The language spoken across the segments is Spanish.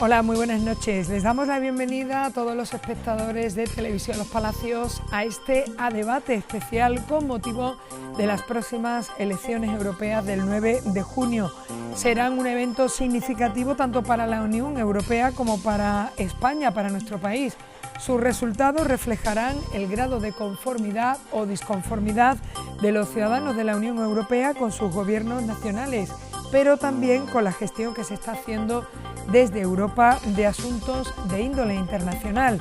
Hola, muy buenas noches. Les damos la bienvenida a todos los espectadores de Televisión Los Palacios a este A Debate especial con motivo de las próximas elecciones europeas del 9 de junio. Serán un evento significativo tanto para la Unión Europea como para España, para nuestro país. Sus resultados reflejarán el grado de conformidad o disconformidad de los ciudadanos de la Unión Europea con sus gobiernos nacionales, pero también con la gestión que se está haciendo desde Europa de asuntos de índole internacional.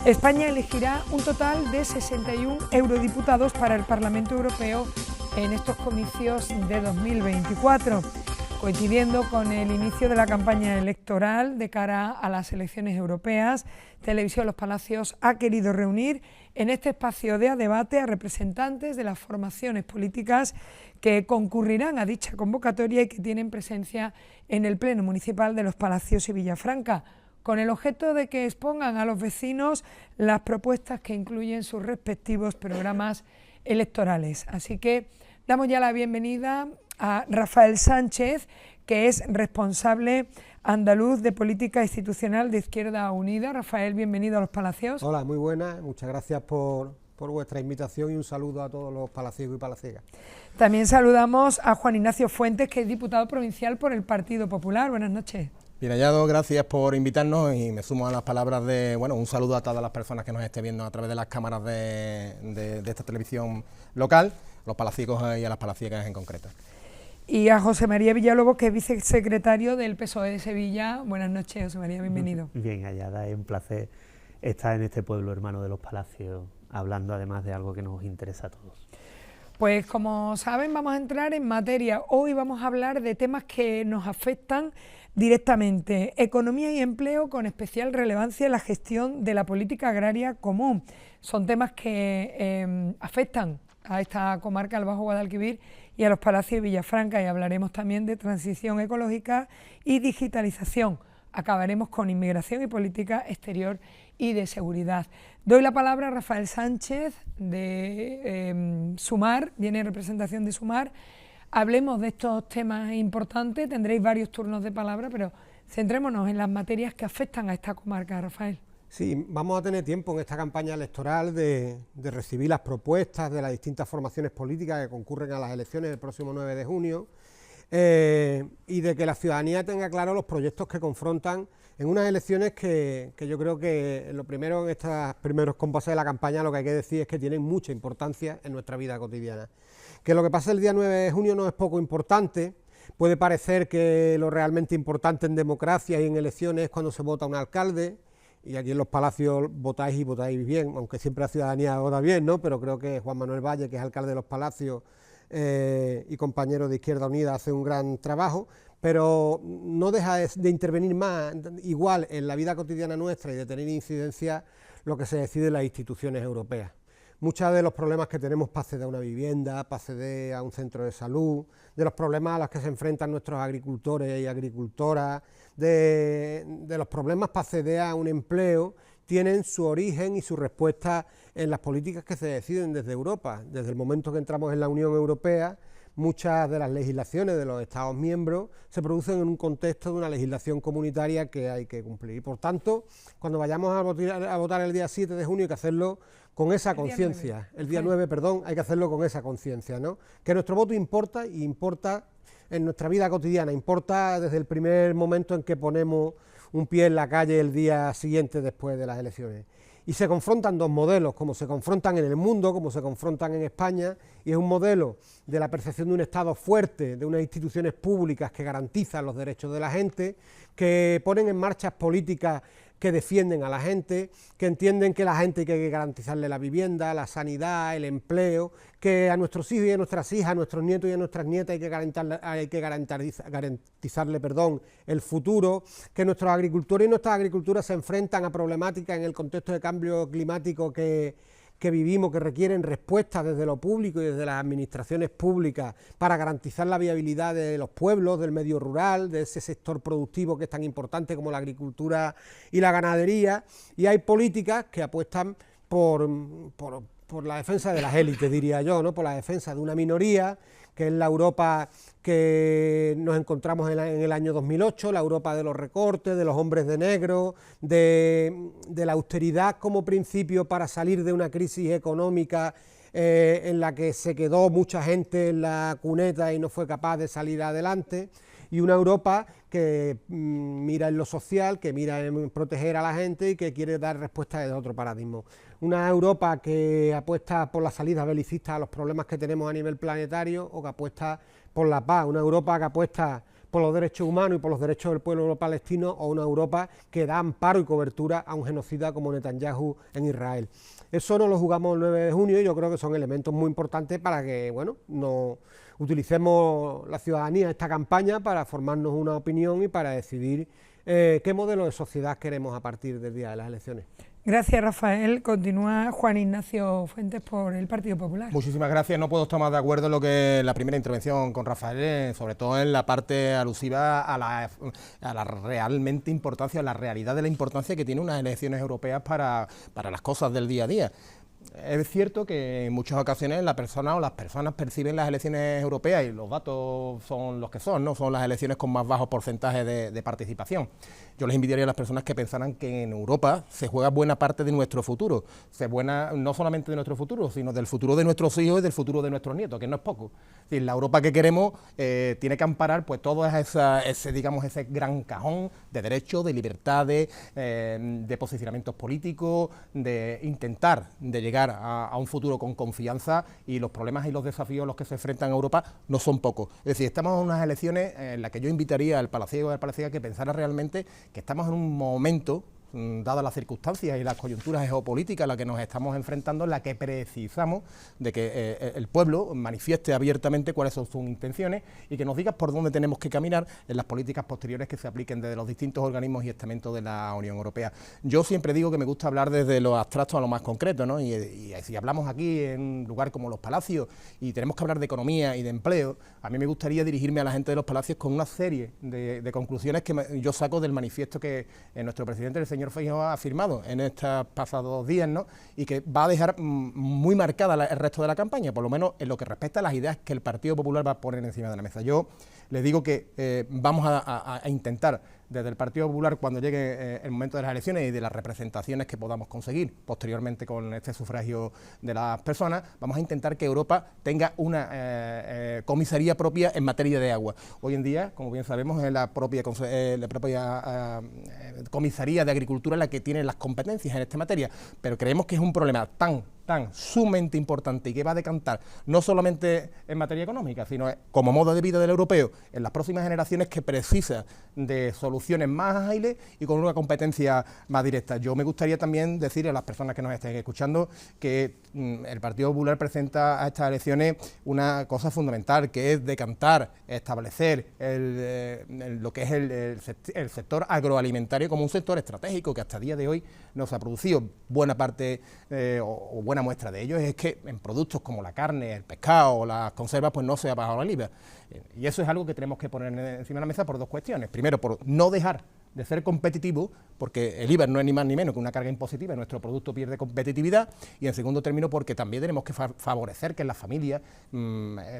España elegirá un total de 61 eurodiputados para el Parlamento Europeo en estos comicios de 2024, coincidiendo con el inicio de la campaña electoral de cara a las elecciones europeas. Televisión Los Palacios ha querido reunir en este espacio de A Debate a representantes de las formaciones políticas que concurrirán a dicha convocatoria y que tienen presencia en el Pleno Municipal de Los Palacios y Villafranca, con el objeto de que expongan a los vecinos las propuestas que incluyen sus respectivos programas electorales. Así que damos ya la bienvenida a Rafael Sánchez, que es responsable andaluz de política institucional de Izquierda Unida. Rafael, bienvenido a Los Palacios. Hola, muy buenas, muchas gracias por vuestra invitación y un saludo a todos los palaciegos y palaciegas. También saludamos a Juan Ignacio Fuentes, que es diputado provincial por el Partido Popular. Buenas noches. Bien hallado, gracias por invitarnos y me sumo a las palabras de, un saludo a todas las personas que nos estén viendo a través de las cámaras de esta televisión local, los palaciegos y a las palaciegas en concreto. Y a José María Villalobos, que es vicesecretario del PSOE de Sevilla. Buenas noches, José María, bienvenido. Bien hallada, es un placer estar en este pueblo hermano de Los Palacios, hablando además de algo que nos interesa a todos. Pues como saben, vamos a entrar en materia. Hoy vamos a hablar de temas que nos afectan directamente: economía y empleo, con especial relevancia en la gestión de la política agraria común. Son temas que afectan a esta comarca, al Bajo Guadalquivir y a Los Palacios y Villafranca, y hablaremos también de transición ecológica y digitalización. Acabaremos con inmigración y política exterior y de seguridad. Doy la palabra a Rafael Sánchez de Sumar, viene en representación de Sumar. Hablemos de estos temas importantes, tendréis varios turnos de palabra, pero centrémonos en las materias que afectan a esta comarca, Rafael. Sí, vamos a tener tiempo en esta campaña electoral de recibir las propuestas de las distintas formaciones políticas que concurren a las elecciones del próximo 9 de junio y de que la ciudadanía tenga claro los proyectos que confrontan en unas elecciones que yo creo que lo primero en estos primeros compases de la campaña lo que hay que decir es que tienen mucha importancia en nuestra vida cotidiana. Que lo que pasa el día 9 de junio no es poco importante. Puede parecer que lo realmente importante en democracia y en elecciones es cuando se vota un alcalde, y aquí en Los Palacios votáis y votáis bien, aunque siempre la ciudadanía vota bien, ¿no? Pero creo que Juan Manuel Valle, que es alcalde de Los Palacios y compañero de Izquierda Unida, hace un gran trabajo, pero no deja de intervenir más igual en la vida cotidiana nuestra y de tener incidencia lo que se decide en las instituciones europeas. Muchos de los problemas que tenemos para acceder a una vivienda, para acceder a un centro de salud, de los problemas a los que se enfrentan nuestros agricultores y agricultoras, de los problemas para acceder a un empleo, tienen su origen y su respuesta en las políticas que se deciden desde Europa. Desde el momento que entramos en la Unión Europea, muchas de las legislaciones de los Estados miembros se producen en un contexto de una legislación comunitaria que hay que cumplir. Y por tanto, cuando vayamos a votar el día 7 de junio hay que hacerlo con esa conciencia. El día 9, perdón, hay que hacerlo con esa conciencia, ¿no? Que nuestro voto importa y importa en nuestra vida cotidiana, importa desde el primer momento en que ponemos un pie en la calle el día siguiente después de las elecciones. Y se confrontan dos modelos, como se confrontan en el mundo, como se confrontan en España, y es un modelo de la percepción de un Estado fuerte, de unas instituciones públicas que garantizan los derechos de la gente, que ponen en marcha políticas que defienden a la gente, que entienden que la gente hay que garantizarle la vivienda, la sanidad, el empleo, que a nuestros hijos y a nuestras hijas, a nuestros nietos y a nuestras nietas hay que garantizarle el futuro, que nuestros agricultores y nuestras agriculturas se enfrentan a problemáticas en el contexto de cambio climático que vivimos, que requieren respuestas desde lo público y desde las administraciones públicas para garantizar la viabilidad de los pueblos, del medio rural, de ese sector productivo que es tan importante como la agricultura y la ganadería, y hay políticas que apuestan por la defensa de las élites, diría yo, ¿no? Por la defensa de una minoría que es la Europa que nos encontramos en el año 2008, la Europa de los recortes, de los hombres de negro, de la austeridad como principio para salir de una crisis económica en la que se quedó mucha gente en la cuneta y no fue capaz de salir adelante, y una Europa que mira en lo social, que mira en proteger a la gente y que quiere dar respuesta desde otro paradigma. Una Europa que apuesta por la salida belicista a los problemas que tenemos a nivel planetario, o que apuesta por la paz, una Europa que apuesta por los derechos humanos y por los derechos del pueblo palestino, o una Europa que da amparo y cobertura a un genocida como Netanyahu en Israel. Eso no lo jugamos el 9 de junio y yo creo que son elementos muy importantes para que, bueno, no utilicemos la ciudadanía esta campaña para formarnos una opinión y para decidir qué modelo de sociedad queremos a partir del día de las elecciones. Gracias, Rafael. Continúa Juan Ignacio Fuentes por el Partido Popular. Muchísimas gracias. No puedo estar más de acuerdo en lo que la primera intervención con Rafael, sobre todo en la parte alusiva a la realmente importancia, a la realidad de la importancia que tiene unas elecciones europeas para las cosas del día a día. Es cierto que en muchas ocasiones la persona o las personas perciben las elecciones europeas, y los datos son los que son, ¿no? Son las elecciones con más bajos porcentajes de participación. Yo les invitaría a las personas que pensaran que en Europa se juega buena parte de nuestro futuro, no solamente de nuestro futuro, sino del futuro de nuestros hijos y del futuro de nuestros nietos, que no es poco. Es decir, la Europa que queremos tiene que amparar pues todo ese gran cajón de derechos, de libertades, de posicionamientos políticos, de intentar de llegar a un futuro con confianza, y los problemas y los desafíos a los que se enfrentan a Europa no son pocos. Es decir, estamos en unas elecciones en las que yo invitaría al palaciego y al palaciega que pensara realmente que estamos en un momento, dadas las circunstancias y las coyunturas geopolíticas a las que nos estamos enfrentando, en la que precisamos de que el pueblo manifieste abiertamente cuáles son sus intenciones y que nos diga por dónde tenemos que caminar en las políticas posteriores que se apliquen desde los distintos organismos y estamentos de la Unión Europea. Yo siempre digo que me gusta hablar desde lo abstracto a lo más concreto, ¿no? Y si hablamos aquí en un lugar como Los Palacios y tenemos que hablar de economía y de empleo, a mí me gustaría dirigirme a la gente de Los Palacios con una serie de conclusiones que yo saco del manifiesto que nuestro presidente, el señor Feijóo, ha firmado en estos pasados días, ¿no? Y que va a dejar muy marcada el resto de la campaña, por lo menos en lo que respecta a las ideas que el Partido Popular va a poner encima de la mesa. Yo les digo que vamos a intentar desde el Partido Popular, cuando llegue el momento de las elecciones y de las representaciones que podamos conseguir posteriormente con este sufragio de las personas, vamos a intentar que Europa tenga una comisaría propia en materia de agua. Hoy en día, como bien sabemos, es la propia comisaría de Agricultura la que tiene las competencias en esta materia, pero creemos que es un problema tan sumamente importante y que va a decantar no solamente en materia económica, sino como modo de vida del europeo en las próximas generaciones, que precisa de soluciones más ágiles y con una competencia más directa. Yo me gustaría también decir a las personas que nos estén escuchando que el Partido Popular presenta a estas elecciones una cosa fundamental, que es decantar, establecer lo que es el sector agroalimentario como un sector estratégico que hasta el día de hoy no se ha producido. Buena parte o buena muestra de ello es que en productos como la carne, el pescado o las conservas pues no se ha bajado la libra. Y eso es algo que tenemos que poner encima de la mesa por dos cuestiones. Primero, por no dejar de ser competitivo, porque el IVA no es ni más ni menos que una carga impositiva, nuestro producto pierde competitividad, y en segundo término porque también tenemos que favorecer que las familias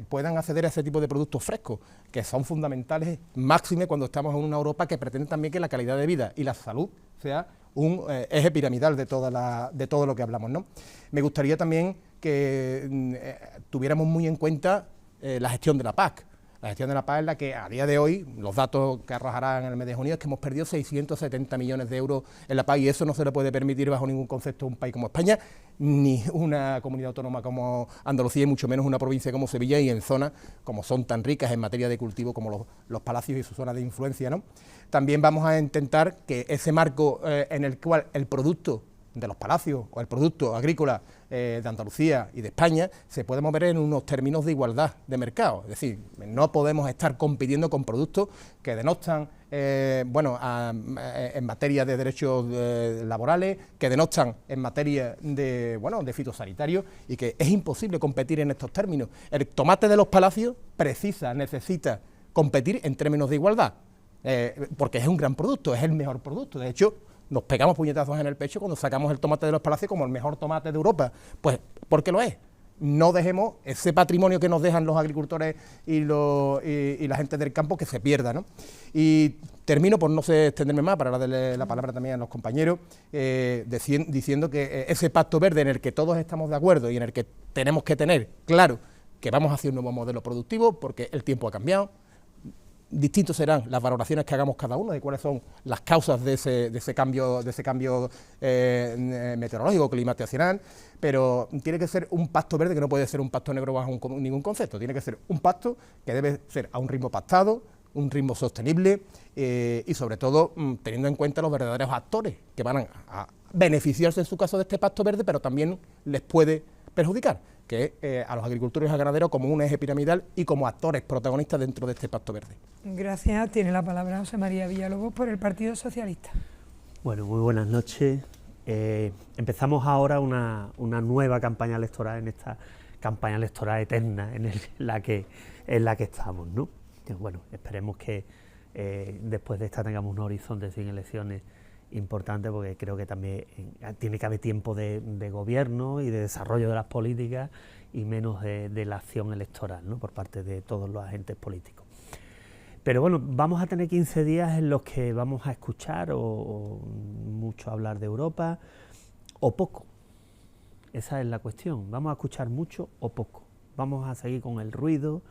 puedan acceder a ese tipo de productos frescos, que son fundamentales, máxime cuando estamos en una Europa que pretende también que la calidad de vida y la salud sea un eje piramidal de todo lo que hablamos, ¿no? Me gustaría también que tuviéramos muy en cuenta la gestión de la PAC. La gestión de la PAC es la que a día de hoy, los datos que arrojarán en el mes de junio, es que hemos perdido 670 millones de euros en la PAC, y eso no se le puede permitir bajo ningún concepto a un país como España, ni una comunidad autónoma como Andalucía, y mucho menos una provincia como Sevilla, y en zonas como son tan ricas en materia de cultivo como los Palacios y sus zonas de influencia, ¿no? También vamos a intentar que ese marco en el cual el producto de los Palacios o el producto agrícola de Andalucía y de España se puede mover en unos términos de igualdad de mercado. Es decir, no podemos estar compitiendo con productos que denostan en materia de derechos laborales, que denostan en materia de fitosanitario, y que es imposible competir en estos términos. El tomate de los Palacios necesita competir en términos de igualdad, porque es un gran producto, es el mejor producto. De hecho, nos pegamos puñetazos en el pecho cuando sacamos el tomate de los Palacios como el mejor tomate de Europa, pues porque lo es. no dejemos ese patrimonio que nos dejan los agricultores y la gente del campo que se pierda, ¿no? Y termino, por no extenderme más, para darle la palabra también a los compañeros, diciendo que ese pacto verde en el que todos estamos de acuerdo y en el que tenemos que tener claro que vamos hacia un nuevo modelo productivo, porque el tiempo ha cambiado. Distintos serán las valoraciones que hagamos cada uno de cuáles son las causas de ese cambio meteorológico, climaticial, pero tiene que ser un pacto verde que no puede ser un pacto negro bajo ningún concepto, tiene que ser un pacto que debe ser a un ritmo pactado, un ritmo sostenible y sobre todo teniendo en cuenta los verdaderos actores que van a beneficiarse en su caso de este pacto verde, pero también les puede perjudicar, que es a los agricultores y a ganaderos como un eje piramidal y como actores protagonistas dentro de este pacto verde. Gracias. Tiene la palabra José María Villalobos por el Partido Socialista. Bueno, muy buenas noches. Empezamos ahora una nueva campaña electoral, en esta campaña electoral eterna en la que estamos, ¿no? Bueno, esperemos que después de esta tengamos un horizonte sin elecciones importante, porque creo que también tiene que haber tiempo de gobierno y de desarrollo de las políticas y menos de la acción electoral, ¿no?, por parte de todos los agentes políticos. Pero bueno, vamos a tener 15 días en los que vamos a escuchar o mucho hablar de Europa o poco. Esa es la cuestión. Vamos a escuchar mucho o poco. Vamos a seguir con el ruido,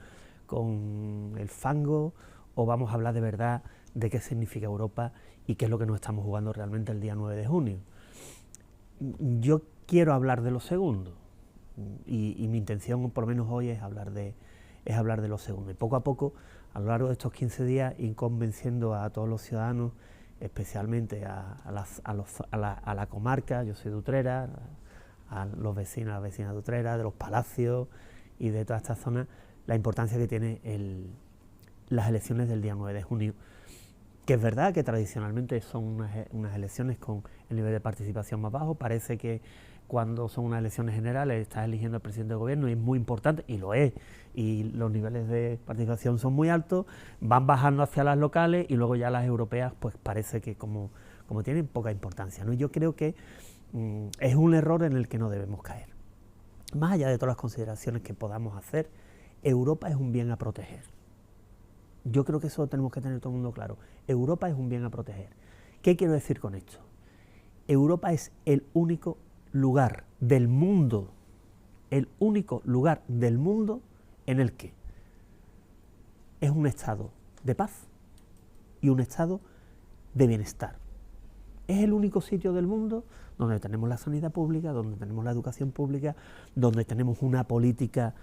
con el fango, o vamos a hablar de verdad de qué significa Europa y qué es lo que nos estamos jugando realmente el día 9 de junio. Yo quiero hablar de lo segundo y mi intención, por lo menos hoy, es hablar de lo segundo. Y poco a poco, a lo largo de estos 15 días, ir convenciendo a todos los ciudadanos, especialmente a la comarca. Yo soy de Utrera, a los vecinos, a las vecinas de Utrera, de los Palacios y de toda esta zona, la importancia que tiene las elecciones del día 9 de junio, que es verdad que tradicionalmente son unas elecciones con el nivel de participación más bajo. Parece que cuando son unas elecciones generales estás eligiendo al presidente del gobierno y es muy importante, y lo es, y los niveles de participación son muy altos, van bajando hacia las locales y luego ya las europeas pues parece que como tienen poca importancia, ¿no? Yo creo que es un error en el que no debemos caer. Más allá de todas las consideraciones que podamos hacer, Europa es un bien a proteger. Yo creo que eso tenemos que tener todo el mundo claro. Europa es un bien a proteger. ¿Qué quiero decir con esto? Europa es el único lugar del mundo, en el que es un estado de paz y un estado de bienestar. Es el único sitio del mundo donde tenemos la sanidad pública, donde tenemos la educación pública, donde tenemos una política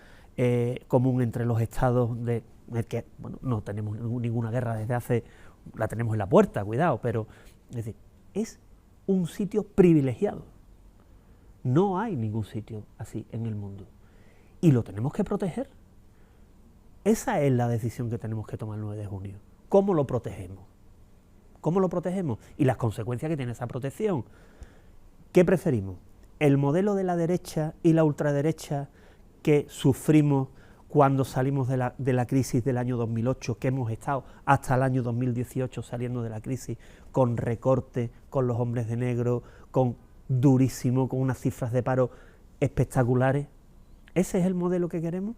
común entre los estados, de que bueno, no tenemos ninguna guerra desde hace, la tenemos en la puerta, cuidado, pero es decir, es un sitio privilegiado. No hay ningún sitio así en el mundo y lo tenemos que proteger. Esa es la decisión que tenemos que tomar el 9 de junio. ¿Cómo lo protegemos? ¿Cómo lo protegemos? Y las consecuencias que tiene esa protección. ¿Qué preferimos? ¿El modelo de la derecha y la ultraderecha que sufrimos cuando salimos de la crisis del año 2008, que hemos estado hasta el año 2018 saliendo de la crisis con recortes, con los hombres de negro, con durísimo, con unas cifras de paro espectaculares? ¿Ese es el modelo que queremos?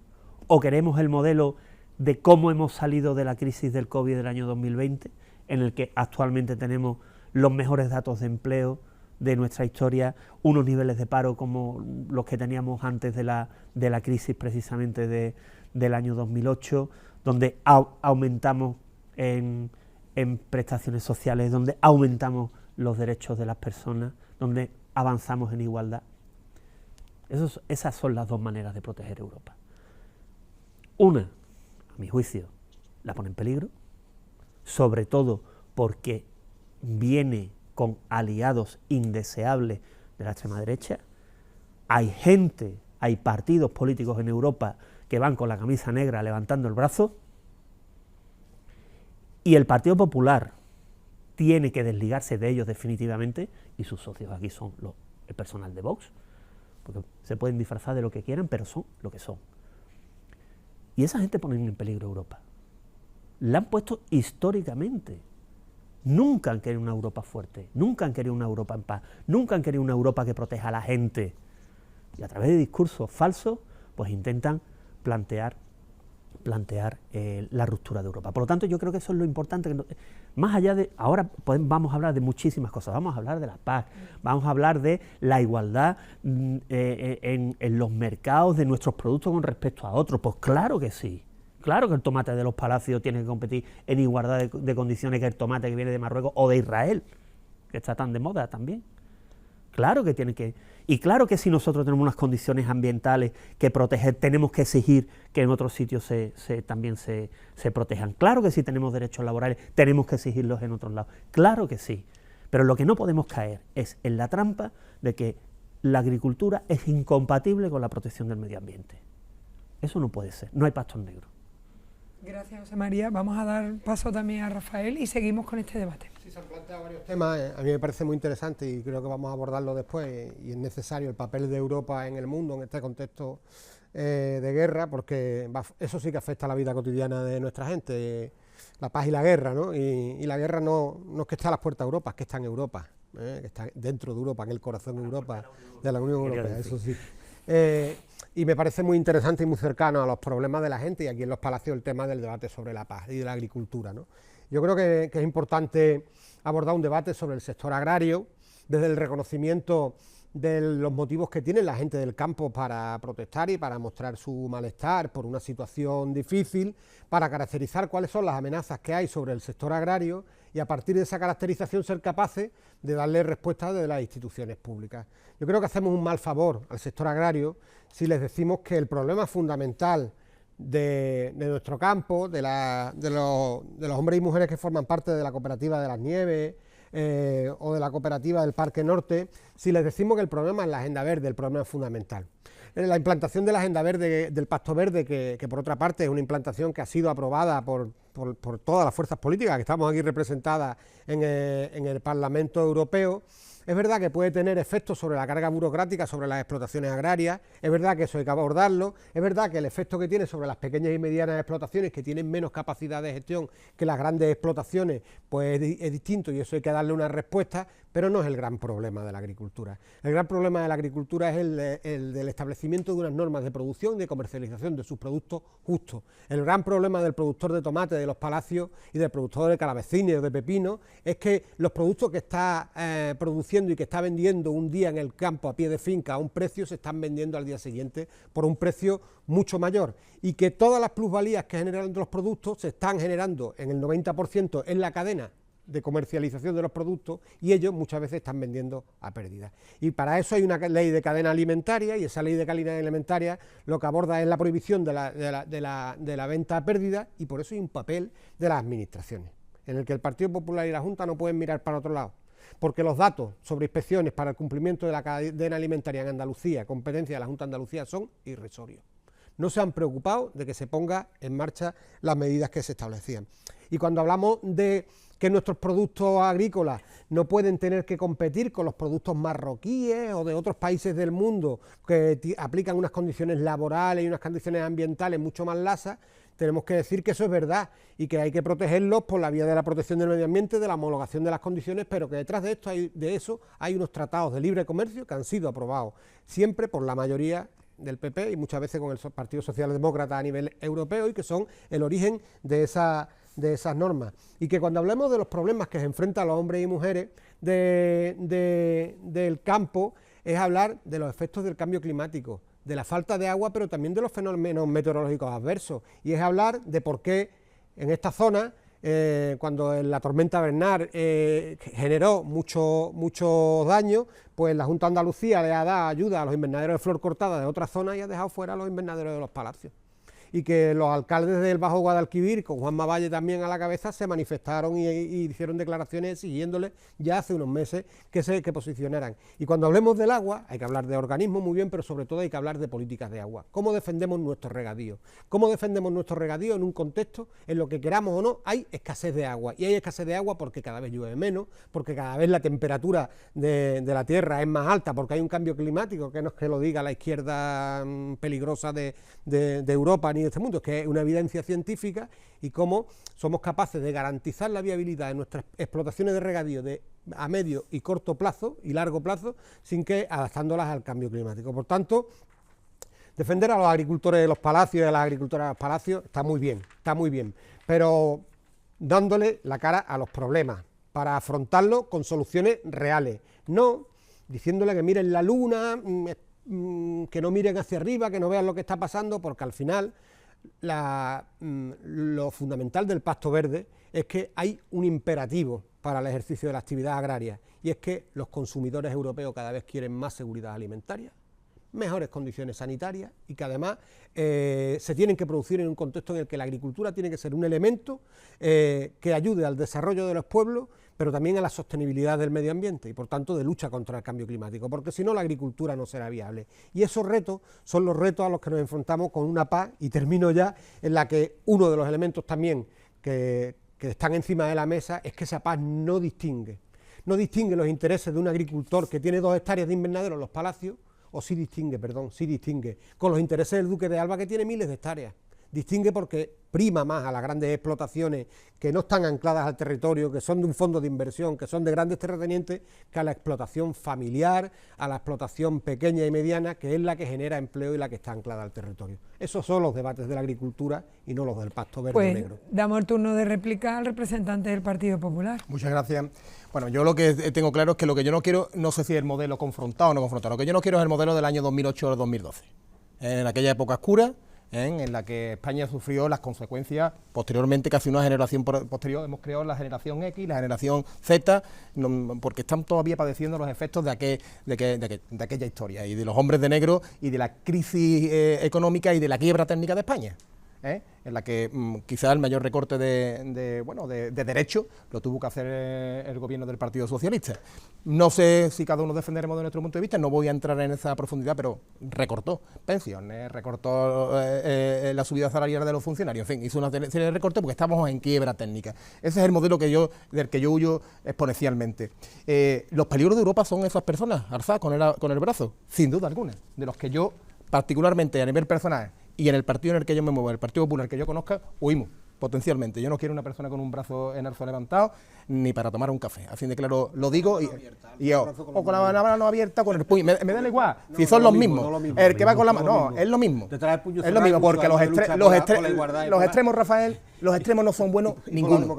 ¿O queremos el modelo de cómo hemos salido de la crisis del COVID del año 2020, en el que actualmente tenemos los mejores datos de empleo de nuestra historia, unos niveles de paro como los que teníamos antes de la crisis precisamente del año 2008, donde aumentamos en prestaciones sociales, donde aumentamos los derechos de las personas, donde avanzamos en igualdad? Esas son las dos maneras de proteger Europa. Una, a mi juicio, la pone en peligro, sobre todo porque viene con aliados indeseables de la extrema derecha. Hay partidos políticos en Europa que van con la camisa negra levantando el brazo, y el Partido Popular tiene que desligarse de ellos definitivamente, y sus socios aquí son el personal de Vox, porque se pueden disfrazar de lo que quieran, pero son lo que son. Y esa gente pone en peligro Europa. La han puesto históricamente. Nunca han querido una Europa fuerte, nunca han querido una Europa en paz, nunca han querido una Europa que proteja a la gente. Y a través de discursos falsos pues intentan plantear la ruptura de Europa. Por lo tanto, yo creo que eso es lo importante, más allá de, ahora vamos a hablar de muchísimas cosas, vamos a hablar de la paz, vamos a hablar de la igualdad en los mercados de nuestros productos con respecto a otros, pues claro que sí. Claro que el tomate de los Palacios tiene que competir en igualdad de condiciones que el tomate que viene de Marruecos o de Israel, que está tan de moda también. Claro que tiene que... Y claro que si nosotros tenemos unas condiciones ambientales que proteger, tenemos que exigir que en otros sitios también se protejan. Claro que si tenemos derechos laborales, tenemos que exigirlos en otros lados. Claro que sí. Pero lo que no podemos caer es en la trampa de que la agricultura es incompatible con la protección del medio ambiente. Eso no puede ser. No hay pastos negros. Gracias, José María. Vamos a dar paso también a Rafael y seguimos con este debate. Sí, se han planteado varios temas, a mí me parece muy interesante y creo que vamos a abordarlo después, y es necesario el papel de Europa en el mundo en este contexto de guerra, porque eso sí que afecta a la vida cotidiana de nuestra gente, la paz y la guerra, ¿no? Y la guerra no es que está a las puertas de Europa, es que está en Europa, que está dentro de Europa, en el corazón de Europa, de la Unión Europea, eso sí. Y me parece muy interesante y muy cercano a los problemas de la gente, y aquí en Los Palacios el tema del debate sobre la paz y de la agricultura, ¿no? Yo creo que es importante abordar un debate sobre el sector agrario desde el reconocimiento de los motivos que tiene la gente del campo para protestar y para mostrar su malestar por una situación difícil, para caracterizar cuáles son las amenazas que hay sobre el sector agrario y a partir de esa caracterización ser capaces de darle respuesta desde las instituciones públicas. Yo creo que hacemos un mal favor al sector agrario si les decimos que el problema fundamental de nuestro campo, de los hombres y mujeres que forman parte de la cooperativa de las Nieves o de la cooperativa del Parque Norte, si les decimos que el problema es la agenda verde, el problema es fundamental. La implantación de la agenda verde, del Pacto Verde, que por otra parte es una implantación que ha sido aprobada por todas las fuerzas políticas que estamos aquí representadas en el Parlamento Europeo, es verdad que puede tener efectos sobre la carga burocrática, sobre las explotaciones agrarias, es verdad que eso hay que abordarlo, es verdad que el efecto que tiene sobre las pequeñas y medianas explotaciones, que tienen menos capacidad de gestión que las grandes explotaciones, pues es distinto y eso hay que darle una respuesta, pero no es el gran problema de la agricultura. El gran problema de la agricultura es el del establecimiento de unas normas de producción y de comercialización de sus productos justos. El gran problema del productor de tomate de Los Palacios y del productor de calabacines o de pepino es que los productos que está produciendo y que está vendiendo un día en el campo a pie de finca a un precio, se están vendiendo al día siguiente por un precio mucho mayor, y que todas las plusvalías que generan los productos se están generando en el 90% en la cadena de comercialización de los productos, y ellos muchas veces están vendiendo a pérdida. Y para eso hay una ley de cadena alimentaria, y esa ley de cadena alimentaria lo que aborda es la prohibición de la venta a pérdida, y por eso hay un papel de las administraciones, en el que el Partido Popular y la Junta no pueden mirar para otro lado, porque los datos sobre inspecciones para el cumplimiento de la cadena alimentaria en Andalucía, competencia de la Junta de Andalucía, son irrisorios. No se han preocupado de que se ponga en marcha las medidas que se establecían. Y cuando hablamos de que nuestros productos agrícolas no pueden tener que competir con los productos marroquíes o de otros países del mundo que aplican unas condiciones laborales y unas condiciones ambientales mucho más lasas, tenemos que decir que eso es verdad y que hay que protegerlos por la vía de la protección del medio ambiente, de la homologación de las condiciones, pero que detrás de eso hay unos tratados de libre comercio que han sido aprobados siempre por la mayoría del PP y muchas veces con el Partido Socialdemócrata a nivel europeo, y que son el origen de esas normas. Y que cuando hablemos de los problemas que se enfrentan los hombres y mujeres del campo, es hablar de los efectos del cambio climático, de la falta de agua, pero también de los fenómenos meteorológicos adversos, y es hablar de por qué en esta zona, cuando la tormenta Bernard generó mucho daño, pues la Junta de Andalucía le ha dado ayuda a los invernaderos de flor cortada de otras zonas y ha dejado fuera a los invernaderos de Los Palacios. Y que los alcaldes del Bajo Guadalquivir, con Juanma Valle también a la cabeza, se manifestaron y hicieron declaraciones exigiéndoles ya hace unos meses que posicionaran. Y cuando hablemos del agua, hay que hablar de organismos muy bien, pero sobre todo hay que hablar de políticas de agua. ¿Cómo defendemos nuestro regadío? ¿Cómo defendemos nuestro regadío en un contexto en lo que queramos o no hay escasez de agua? Y hay escasez de agua porque cada vez llueve menos, porque cada vez la temperatura de la tierra es más alta, porque hay un cambio climático, que no es que lo diga la izquierda peligrosa de Europa ni de este mundo, es que es una evidencia científica, y cómo somos capaces de garantizar la viabilidad de nuestras explotaciones de regadío a medio y corto plazo y largo plazo, sin que adaptándolas al cambio climático. Por tanto, Defender a los agricultores de los palacios y a las agricultoras de los palacios está muy bien, pero dándole la cara a los problemas, para afrontarlos con soluciones reales, no diciéndole que miren la luna, que no miren hacia arriba, que no vean lo que está pasando, porque al final lo fundamental del Pacto Verde es que hay un imperativo para el ejercicio de la actividad agraria, y es que los consumidores europeos cada vez quieren más seguridad alimentaria, mejores condiciones sanitarias, y que además se tienen que producir en un contexto en el que la agricultura tiene que ser un elemento que ayude al desarrollo de los pueblos, pero también a la sostenibilidad del medio ambiente y por tanto de lucha contra el cambio climático, porque si no la agricultura no será viable. Y esos retos son los retos a los que nos enfrentamos con una PAC, y termino ya, en la que uno de los elementos también que están encima de la mesa es que esa PAC no distingue los intereses de un agricultor que tiene 2 hectáreas de invernadero en los palacios, o sí distingue con los intereses del duque de Alba, que tiene miles de hectáreas. Distingue porque prima más a las grandes explotaciones que no están ancladas al territorio, que son de un fondo de inversión, que son de grandes terratenientes, que a la explotación familiar, a la explotación pequeña y mediana, que es la que genera empleo y la que está anclada al territorio. Esos son los debates de la agricultura y no los del Pacto Verde Negro. Damos el turno de réplica al representante del Partido Popular. Muchas gracias. Bueno, yo lo que tengo claro es que lo que yo no quiero, no sé si es el modelo confrontado o no confrontado, lo que yo no quiero es el modelo del año 2008 o 2012, en aquella época oscura, en la que España sufrió las consecuencias posteriormente, casi una generación posterior, hemos creado la generación X, la generación Z, porque están todavía padeciendo los efectos de aquella historia, y de los hombres de negro, y de la crisis económica y de la quiebra técnica de España. En la que quizás el mayor recorte de derechos lo tuvo que hacer el gobierno del Partido Socialista. No sé si cada uno defenderemos de nuestro punto de vista, no voy a entrar en esa profundidad, pero recortó pensiones, recortó la subida salarial de los funcionarios, en fin, hizo una serie de recortes porque estábamos en quiebra técnica. Ese es el modelo del que yo huyo exponencialmente. Los peligros de Europa son esas personas, alzadas con el brazo, sin duda alguna, de los que yo, particularmente a nivel personal, y en el partido en el que yo me muevo, el Partido Popular que yo conozca, huimos, potencialmente. Yo no quiero una persona con un brazo en alzo levantado, ni para tomar un café. Así de claro lo digo, o con la mano abierta, con el puño. Me da igual, si son los mismos. El que va con la mano, no, es lo mismo. Es lo mismo, porque los extremos, Rafael, los extremos no son buenos ninguno.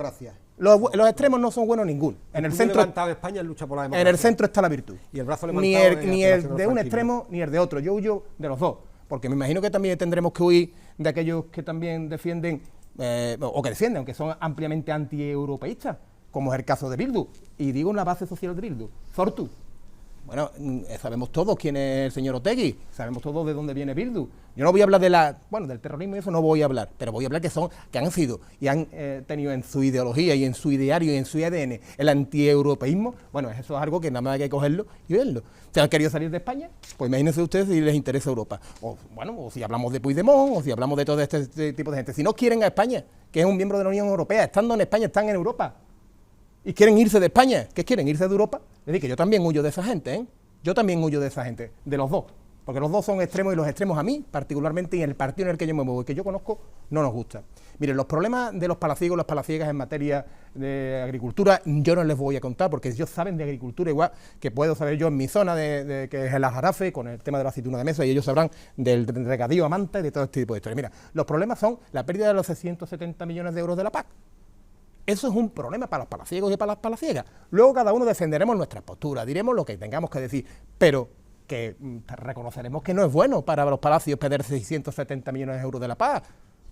Los extremos no son buenos ninguno. En el centro está la virtud. Y el brazo ni el de un extremo ni el de otro. Yo huyo de los dos. Porque me imagino que también tendremos que huir de aquellos que también defienden, aunque son ampliamente anti-europeístas, como es el caso de Bildu, y digo en la base social de Bildu, Sortu. Bueno, sabemos todos quién es el señor Otegi, sabemos todos de dónde viene Bildu. Yo no voy a hablar del terrorismo y eso no voy a hablar, pero voy a hablar que han sido y han tenido en su ideología y en su ideario y en su ADN el antieuropeísmo. Bueno, eso es algo que nada más hay que cogerlo y verlo. Si han querido salir de España, pues imagínense ustedes si les interesa Europa. O si hablamos de Puigdemont, o si hablamos de todo este tipo de gente. Si no quieren a España, que es un miembro de la Unión Europea, estando en España, están en Europa, y quieren irse de España, ¿qué quieren? ¿Irse de Europa? Es decir, que yo también huyo de esa gente, ¿eh? Yo también huyo de esa gente, de los dos, porque los dos son extremos, y los extremos a mí, particularmente, y en el partido en el que yo me muevo y que yo conozco, no nos gusta. Miren, los problemas de los palaciegos, las palaciegas en materia de agricultura, yo no les voy a contar, porque ellos saben de agricultura igual que puedo saber yo en mi zona, que es el Aljarafe, con el tema de la aceituna de mesa, y ellos sabrán del regadío a manta y de todo este tipo de historias. Mira, los problemas son la pérdida de los 670 millones de euros de la PAC. Eso es un problema para los palaciegos y para las palaciegas. Luego cada uno defenderemos nuestras posturas, diremos lo que tengamos que decir, pero que reconoceremos que no es bueno para los palacios perder 670 millones de euros de la PAC.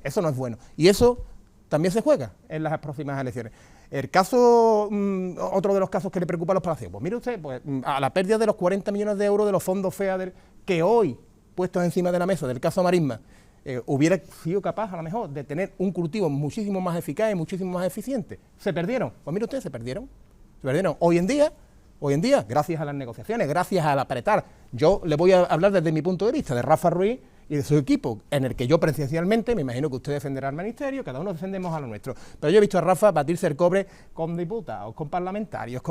Eso no es bueno. Y eso también se juega en las próximas elecciones. El caso, otro de los casos que le preocupa a los palaciegos, pues mire usted, a la pérdida de los 40 millones de euros de los fondos FEADER que hoy, puestos encima de la mesa del caso Marisma, hubiera sido capaz a lo mejor de tener un cultivo muchísimo más eficaz y muchísimo más eficiente. ¿Se perdieron? Pues mire usted, se perdieron. Hoy en día, gracias a las negociaciones, gracias al apretar, yo le voy a hablar desde mi punto de vista, de Rafa Ruiz y de su equipo, en el que yo presencialmente, me imagino que usted defenderá al ministerio, cada uno defendemos a lo nuestro, pero yo he visto a Rafa batirse el cobre con diputados, con parlamentarios,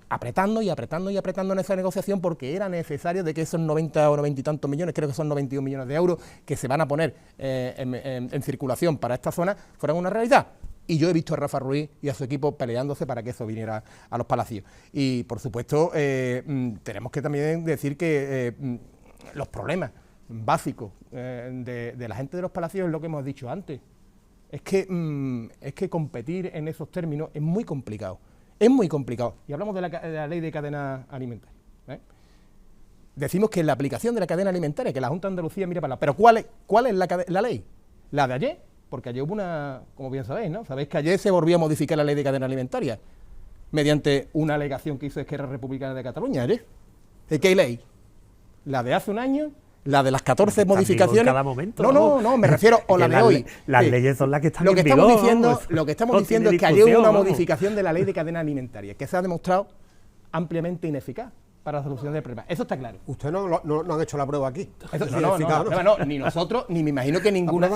apretando en esa negociación, porque era necesario de que esos 90 o 90 y tantos millones, creo que son 91 millones de euros, que se van a poner en circulación para esta zona, fueran una realidad. Y yo he visto a Rafa Ruiz y a su equipo peleándose para que eso viniera a los palacios. Y, por supuesto, tenemos que también decir que los problemas básico de la gente de los palacios es lo que hemos dicho antes. Es que competir en esos términos es muy complicado. Es muy complicado. Y hablamos de la ley de cadena alimentaria. Decimos que la aplicación de la cadena alimentaria, que la Junta de Andalucía mira para allá. Pero ¿cuál es la ley? La de ayer, porque ayer hubo una, como bien sabéis, ¿no? Sabéis que ayer se volvió a modificar la ley de cadena alimentaria, mediante una alegación que hizo Esquerra Republicana de Cataluña ayer. ¿De qué ley? La de hace un año, la de las 14 modificaciones. En cada momento, no, me refiero a la de hoy. Las leyes son las que están en vigor. Lo que estamos diciendo es que ayer hubo una modificación de la ley de cadena alimentaria, que se ha demostrado ampliamente ineficaz para la solución del problema. Eso está claro. Usted no han hecho la prueba aquí. No, ni nosotros, ni me imagino que ninguna,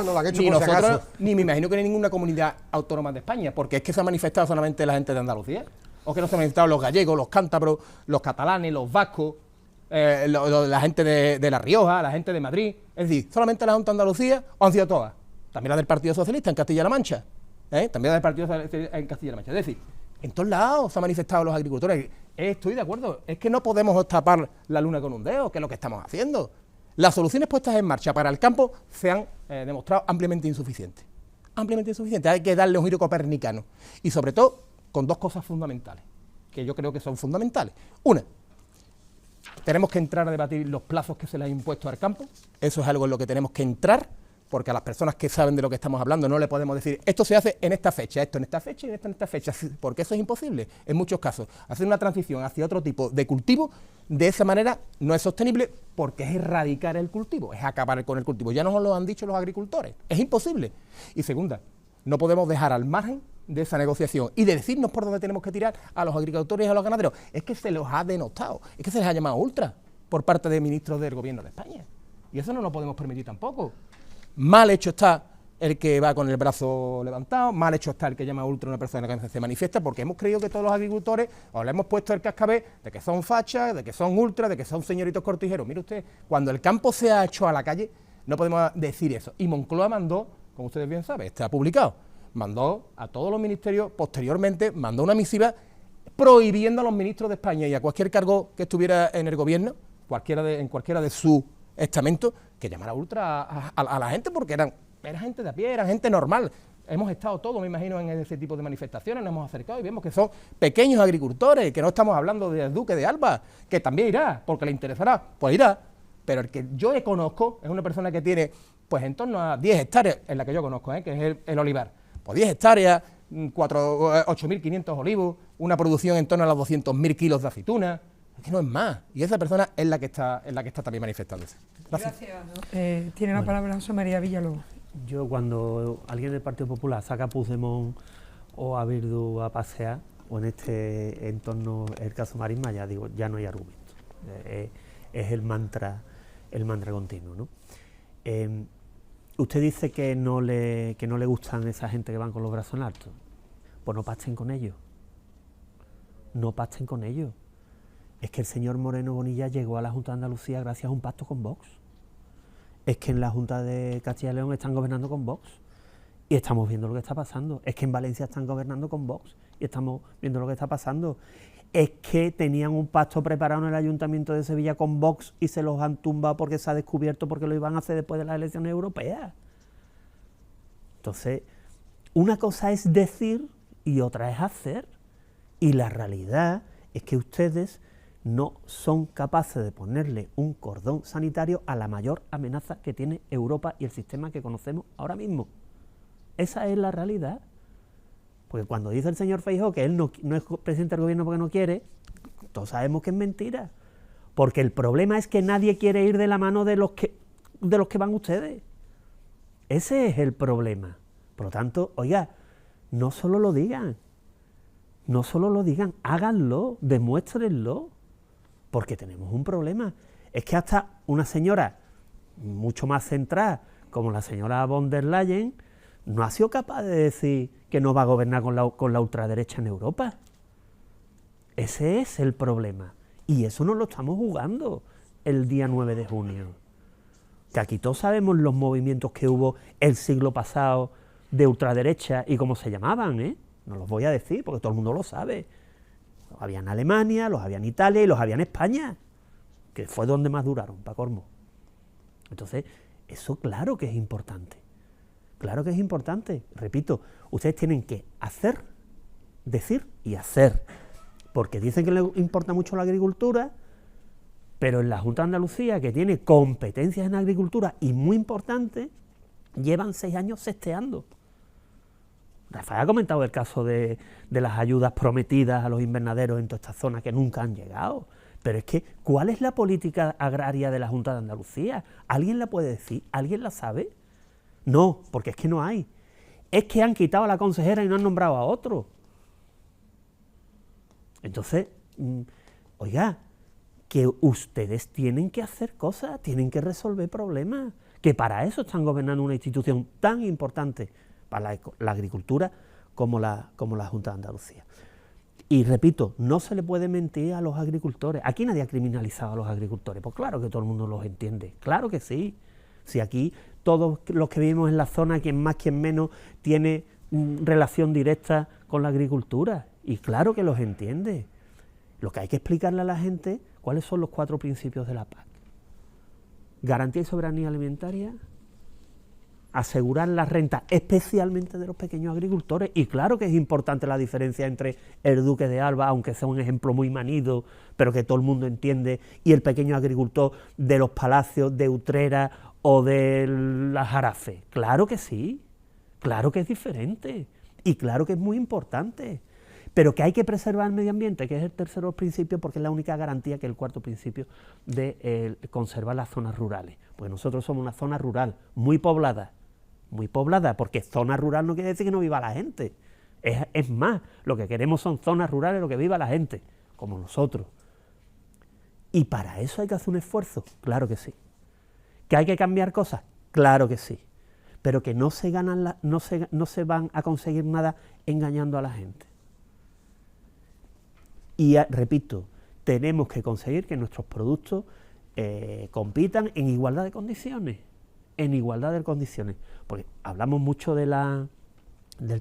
ni me imagino que ninguna comunidad autónoma de España, porque es que se ha manifestado solamente la gente de Andalucía, o que no se han manifestado los gallegos, los cántabros, los catalanes, los vascos, la gente de La Rioja, la gente de Madrid. Es decir, solamente la Junta de Andalucía, o han sido todas. También la del Partido Socialista en Castilla-La Mancha. También la del Partido Socialista en Castilla-La Mancha. Es decir, en todos lados se han manifestado los agricultores. Estoy de acuerdo, es que no podemos tapar la luna con un dedo, que es lo que estamos haciendo. Las soluciones puestas en marcha para el campo se han demostrado ampliamente insuficientes. Ampliamente insuficientes, hay que darle un giro copernicano. Y sobre todo, con dos cosas fundamentales, que yo creo que son fundamentales. Una, tenemos que entrar a debatir los plazos que se le han impuesto al campo. Eso es algo en lo que tenemos que entrar, porque a las personas que saben de lo que estamos hablando no le podemos decir esto se hace en esta fecha, esto en esta fecha y esto en esta fecha, porque eso es imposible en muchos casos. Hacer una transición hacia otro tipo de cultivo de esa manera no es sostenible, porque es erradicar el cultivo, es acabar con el cultivo. Ya nos lo han dicho los agricultores, es imposible. Y segunda, no podemos dejar al margen de esa negociación y de decirnos por dónde tenemos que tirar a los agricultores y a los ganaderos. Es que se los ha denostado, es que se les ha llamado ultra por parte de ministros del gobierno de España. Y eso no lo podemos permitir tampoco. Mal hecho está el que va con el brazo levantado, mal hecho está el que llama ultra a una persona que se manifiesta, porque hemos creído que todos los agricultores, o le hemos puesto el cascabel de que son fachas, de que son ultras, de que son señoritos cortijeros. Mire usted, cuando el campo se ha hecho a la calle, no podemos decir eso. Y Moncloa mandó, como ustedes bien saben, está publicado, mandó a todos los ministerios, posteriormente mandó una misiva prohibiendo a los ministros de España y a cualquier cargo que estuviera en el gobierno, en cualquiera de sus estamentos, que llamara ultra a la gente, porque era gente de a pie, era gente normal. Hemos estado todos, me imagino, en ese tipo de manifestaciones, nos hemos acercado y vemos que son pequeños agricultores, que no estamos hablando del Duque de Alba, que también irá, porque le interesará, pues irá, pero el que yo conozco es una persona que tiene, pues en torno a 10 hectáreas, en la que yo conozco, que es el olivar, pues 10 hectáreas, 8.500 olivos, una producción en torno a los 200.000 kilos de aceituna. Es que no es más, y esa persona es la que está también manifestándose. Gracias. Tiene la palabra José María Villalobos. Yo, cuando alguien del Partido Popular saca a Puigdemont o a Bildu a pasear, o en este entorno, el caso Marisma, ya digo, ya no hay argumento. Es el mantra continuo, ¿no? Usted dice que no le gustan esa gente que van con los brazos en alto. Pues no pacten con ellos. No pacten con ellos. Es que el señor Moreno Bonilla llegó a la Junta de Andalucía gracias a un pacto con Vox. Es que en la Junta de Castilla y León están gobernando con Vox y estamos viendo lo que está pasando. Es que en Valencia están gobernando con Vox y estamos viendo lo que está pasando. Es que tenían un pacto preparado en el Ayuntamiento de Sevilla con Vox y se los han tumbado porque se ha descubierto, porque lo iban a hacer después de las elecciones europeas. Entonces, una cosa es decir y otra es hacer. Y la realidad es que ustedes no son capaces de ponerle un cordón sanitario a la mayor amenaza que tiene Europa y el sistema que conocemos ahora mismo. Esa es la realidad. Porque cuando dice el señor Feijóo que él no es presidente del gobierno porque no quiere, todos sabemos que es mentira. Porque el problema es que nadie quiere ir de la mano de los que van ustedes. Ese es el problema. Por lo tanto, oiga, no solo lo digan, háganlo, demuéstrenlo. Porque tenemos un problema. Es que hasta una señora mucho más centrada, como la señora von der Leyen, no ha sido capaz de decir que no va a gobernar con la ultraderecha en Europa. Ese es el problema. Y eso no lo estamos jugando el día 9 de junio. Que aquí todos sabemos los movimientos que hubo el siglo pasado de ultraderecha y cómo se llamaban, ¿eh? No los voy a decir porque todo el mundo lo sabe. Los había en Alemania, los había en Italia y los había en España, que fue donde más duraron, para colmo. Entonces, eso claro que es importante. Claro que es importante. Repito, ustedes tienen que hacer, decir y hacer. Porque dicen que les importa mucho la agricultura, pero en la Junta de Andalucía, que tiene competencias en agricultura y muy importantes, llevan 6 años sesteando. Rafael ha comentado el caso de las ayudas prometidas a los invernaderos en toda esta zona que nunca han llegado. Pero es que, ¿cuál es la política agraria de la Junta de Andalucía? ¿Alguien la puede decir? ¿Alguien la sabe? No, porque es que no hay. Es que han quitado a la consejera y no han nombrado a otro. Entonces, oiga, que ustedes tienen que hacer cosas, tienen que resolver problemas, que para eso están gobernando una institución tan importante para la agricultura como la Junta de Andalucía. Y repito, no se le puede mentir a los agricultores. Aquí nadie ha criminalizado a los agricultores, pues claro que todo el mundo los entiende, claro que sí. Si aquí todos los que vivimos en la zona, quien más, quien menos, tiene relación directa con la agricultura, y claro que los entiende. Lo que hay que explicarle a la gente, ¿cuáles son los 4 principios de la PAC? Garantía y soberanía alimentaria, asegurar la renta, especialmente de los pequeños agricultores, y claro que es importante la diferencia entre el Duque de Alba, aunque sea un ejemplo muy manido, pero que todo el mundo entiende, y el pequeño agricultor de los Palacios, de Utrera o de la Jarafe. Claro que sí, claro que es diferente, y claro que es muy importante, pero que hay que preservar el medio ambiente, que es el tercero principio, porque es la única garantía, que es el 4º principio, de conservar las zonas rurales. Pues nosotros somos una zona rural muy poblada, porque zona rural no quiere decir que no viva la gente. Es más, lo que queremos son zonas rurales, lo que viva la gente, como nosotros. Y para eso hay que hacer un esfuerzo, claro que sí. ¿Que hay que cambiar cosas? Claro que sí. Pero que no se van a conseguir nada engañando a la gente. Y repito, tenemos que conseguir que nuestros productos compitan en igualdad de condiciones. Porque hablamos mucho del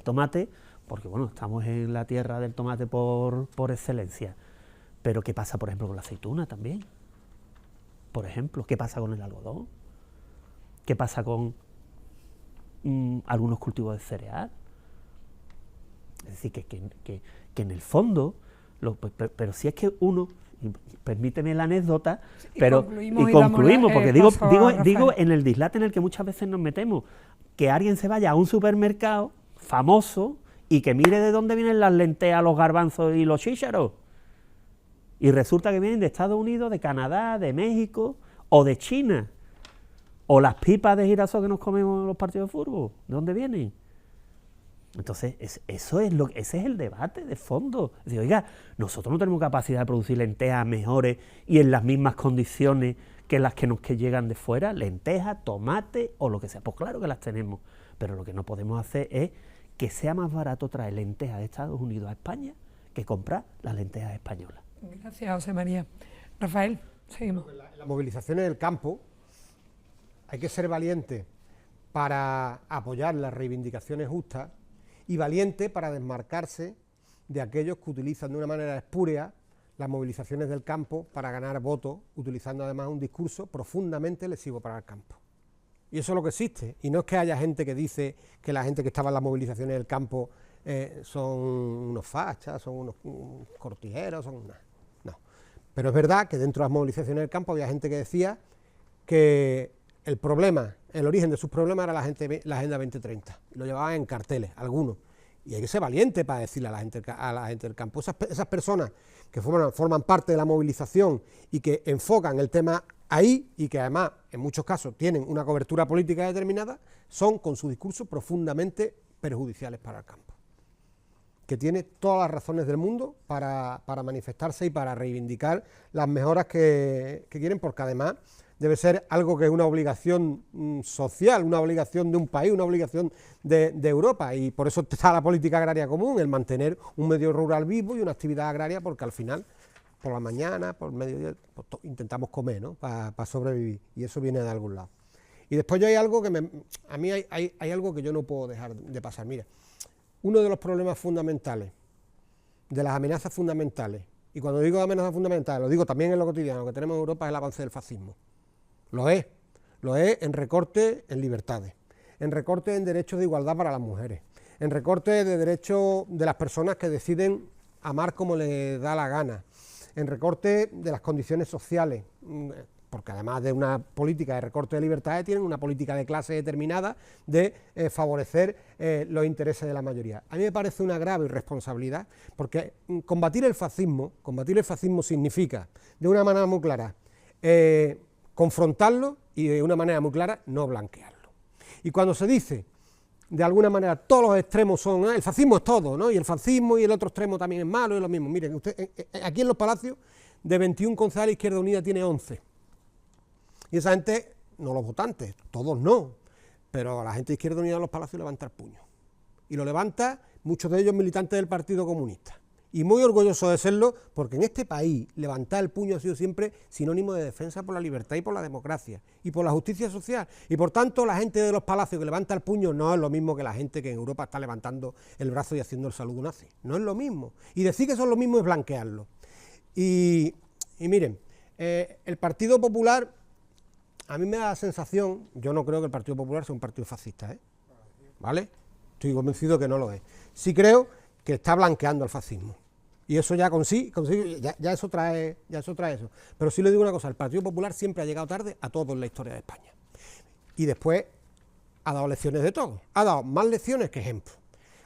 tomate, porque bueno, estamos en la tierra del tomate por excelencia. Pero ¿qué pasa, por ejemplo, con la aceituna también? Por ejemplo, ¿qué pasa con el algodón? ¿Qué pasa con algunos cultivos de cereal? Es decir, que en el fondo, pero si es que uno, permíteme la anécdota, pero concluimos, porque digo en el dislate en el que muchas veces nos metemos, que alguien se vaya a un supermercado famoso y que mire de dónde vienen las lentejas, los garbanzos y los chícharos, y resulta que vienen de Estados Unidos, de Canadá, de México o de China, o las pipas de girasol que nos comemos en los partidos de fútbol, ¿de dónde vienen? Entonces, ese es el debate de fondo. Es decir, oiga, nosotros no tenemos capacidad de producir lentejas mejores y en las mismas condiciones que las que nos llegan de fuera, lentejas, tomate o lo que sea. Pues claro que las tenemos, pero lo que no podemos hacer es que sea más barato traer lentejas de Estados Unidos a España que comprar las lentejas españolas. Gracias, José María. Rafael, seguimos. En las movilizaciones del campo hay que ser valiente para apoyar las reivindicaciones justas y valiente para desmarcarse de aquellos que utilizan de una manera espúrea las movilizaciones del campo para ganar votos, utilizando además un discurso profundamente lesivo para el campo. Y eso es lo que existe, y no es que haya gente que dice que la gente que estaba en las movilizaciones del campo son unos fachas, son unos cortijeros, no. Pero es verdad que dentro de las movilizaciones del campo había gente que decía que el problema, el origen de sus problemas era la Agenda 2030, y lo llevaban en carteles, algunos, y hay que ser valiente para decirle a la gente del campo. Esas personas que forman parte de la movilización y que enfocan el tema ahí, y que además en muchos casos tienen una cobertura política determinada, son con su discurso profundamente perjudiciales para el campo, que tiene todas las razones del mundo para manifestarse y para reivindicar las mejoras que quieren, porque además debe ser algo que es una obligación social, una obligación de un país, una obligación de Europa, y por eso está la política agraria común, el mantener un medio rural vivo y una actividad agraria, porque al final, por la mañana, por el mediodía, pues, intentamos comer, ¿no?, para sobrevivir, y eso viene de algún lado. Y después yo hay algo que a mí hay algo que yo no puedo dejar de pasar. Mira, uno de los problemas fundamentales, de las amenazas fundamentales, y cuando digo amenazas fundamentales, lo digo también en lo cotidiano, que tenemos en Europa, es el avance del fascismo. Lo es, lo es en recorte en libertades, en recorte en derechos de igualdad para las mujeres, en recorte de derechos de las personas que deciden amar como les da la gana, en recorte de las condiciones sociales, porque además de una política de recorte de libertades tienen una política de clase determinada de favorecer los intereses de la mayoría. A mí me parece una grave irresponsabilidad, porque combatir el fascismo significa, de una manera muy clara, confrontarlo y de una manera muy clara no blanquearlo. Y cuando se dice, de alguna manera, todos los extremos son, el fascismo es todo, ¿no? Y el fascismo y el otro extremo también es malo, es lo mismo. Miren, usted, aquí en Los Palacios, de 21 concejales, Izquierda Unida tiene 11. Y esa gente, no los votantes, todos no, pero la gente de Izquierda Unida en Los Palacios levanta el puño. Y lo levanta muchos de ellos militantes del Partido Comunista. Y muy orgulloso de serlo, porque en este país levantar el puño ha sido siempre sinónimo de defensa por la libertad y por la democracia y por la justicia social. Y por tanto la gente de Los Palacios que levanta el puño no es lo mismo que la gente que en Europa está levantando el brazo y haciendo el saludo nazi. No es lo mismo. Y decir que son lo mismo es blanquearlo. Y miren, el Partido Popular, a mí me da la sensación, yo no creo que el Partido Popular sea un partido fascista, ¿vale? Estoy convencido que no lo es. Sí creo que está blanqueando el fascismo. Y eso ya ya eso trae eso. Pero sí le digo una cosa, el Partido Popular siempre ha llegado tarde a todo en la historia de España. Y después ha dado lecciones de todo. Ha dado más lecciones que ejemplos.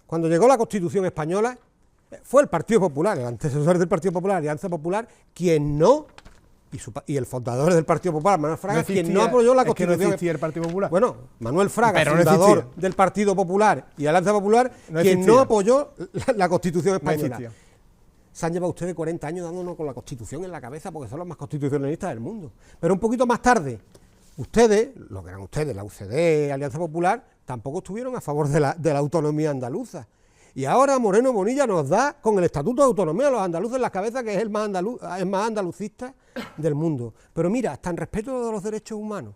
Cuando llegó la Constitución española, fue el Partido Popular, el antecesor del Partido Popular, Alianza Popular, quien no, y el fundador del Partido Popular, Manuel Fraga, quien no apoyó la Constitución. ¿Es que no existía el Partido Popular? Bueno, Manuel Fraga, pero fundador del Partido Popular y Alianza Popular, quien no apoyó la Constitución española. No se han llevado ustedes 40 años dándonos con la Constitución en la cabeza porque son los más constitucionalistas del mundo. Pero un poquito más tarde, ustedes, lo que eran ustedes, la UCD, Alianza Popular, tampoco estuvieron a favor de la autonomía andaluza. Y ahora Moreno Bonilla nos da con el Estatuto de Autonomía a los andaluces en la cabeza, que es el más andalucista del mundo. Pero mira, hasta en respeto de los derechos humanos,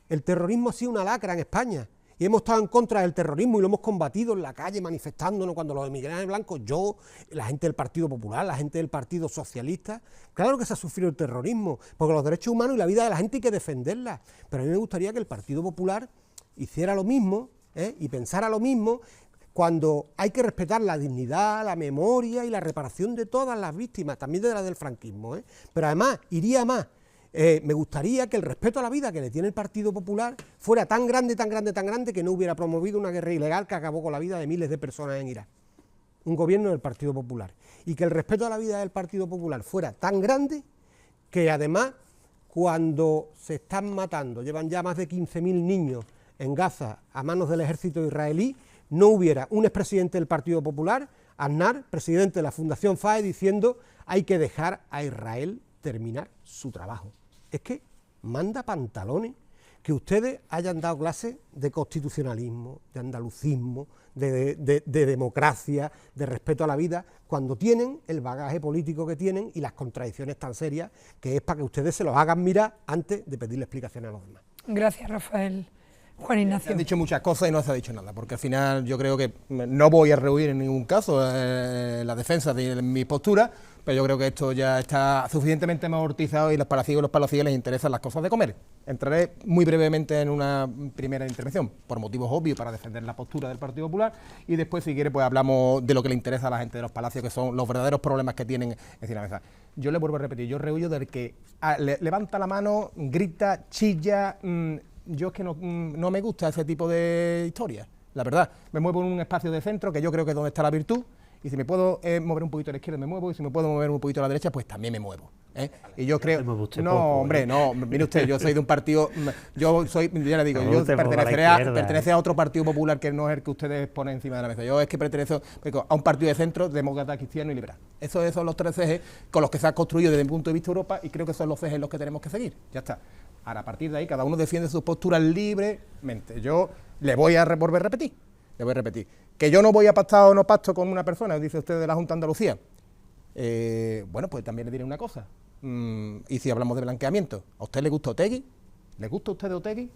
el terrorismo ha sido una lacra en España. Y hemos estado en contra del terrorismo y lo hemos combatido en la calle manifestándonos cuando los inmigrantes blancos, yo, la gente del Partido Popular, la gente del Partido Socialista. Claro que se ha sufrido el terrorismo, porque los derechos humanos y la vida de la gente hay que defenderla. Pero a mí me gustaría que el Partido Popular hiciera lo mismo y pensara lo mismo cuando hay que respetar la dignidad, la memoria y la reparación de todas las víctimas, también de las del franquismo. Pero además, iría más. Me gustaría que el respeto a la vida que le tiene el Partido Popular fuera tan grande, tan grande, tan grande que no hubiera promovido una guerra ilegal que acabó con la vida de miles de personas en Irak. Un gobierno del Partido Popular. Y que el respeto a la vida del Partido Popular fuera tan grande que además, cuando se están matando, llevan ya más de 15.000 niños en Gaza a manos del ejército israelí, no hubiera un expresidente del Partido Popular, Aznar, presidente de la Fundación FAE, diciendo hay que dejar a Israel terminar su trabajo. Es que manda pantalones que ustedes hayan dado clases de constitucionalismo, de andalucismo, de democracia, de respeto a la vida, cuando tienen el bagaje político que tienen y las contradicciones tan serias que es para que ustedes se los hagan mirar antes de pedirle explicaciones a los demás. Gracias, Rafael. Juan Ignacio. Se han dicho muchas cosas y no se ha dicho nada, porque al final yo creo que no voy a rehuir en ningún caso la defensa de mi postura, pero yo creo que esto ya está suficientemente amortizado y los palaciegos y los palaciegas les interesan las cosas de comer. Entraré muy brevemente en una primera intervención, por motivos obvios, para defender la postura del Partido Popular, y después, si quiere, pues hablamos de lo que le interesa a la gente de los palacios, que son los verdaderos problemas que tienen encima de la mesa. Yo le vuelvo a repetir, yo rehuyo del que levanta la mano, grita, chilla. Yo es que no me gusta ese tipo de historias, la verdad. Me muevo en un espacio de centro, que yo creo que es donde está la virtud, y si me puedo mover un poquito a la izquierda me muevo, y si me puedo mover un poquito a la derecha, pues también me muevo. Y yo creo... No, hombre, no, mire usted, yo soy de un partido... Yo le digo, yo perteneceré a otro Partido Popular que no es el que ustedes ponen encima de la mesa. Yo es que pertenezco a un partido de centro, demócrata, cristiano y liberal. Esos son los tres ejes con los que se ha construido desde mi punto de vista Europa, y creo que son los ejes en los que tenemos que seguir. Ya está. Ahora, a partir de ahí, cada uno defiende sus posturas libremente. Yo le voy a volver a repetir. Que yo no voy a pactar o no pacto con una persona, dice usted, de la Junta de Andalucía. Bueno, pues también le diré una cosa. Y si hablamos de blanqueamiento, ¿a usted le gusta Otegi? ¿Le gusta a usted de Otegi?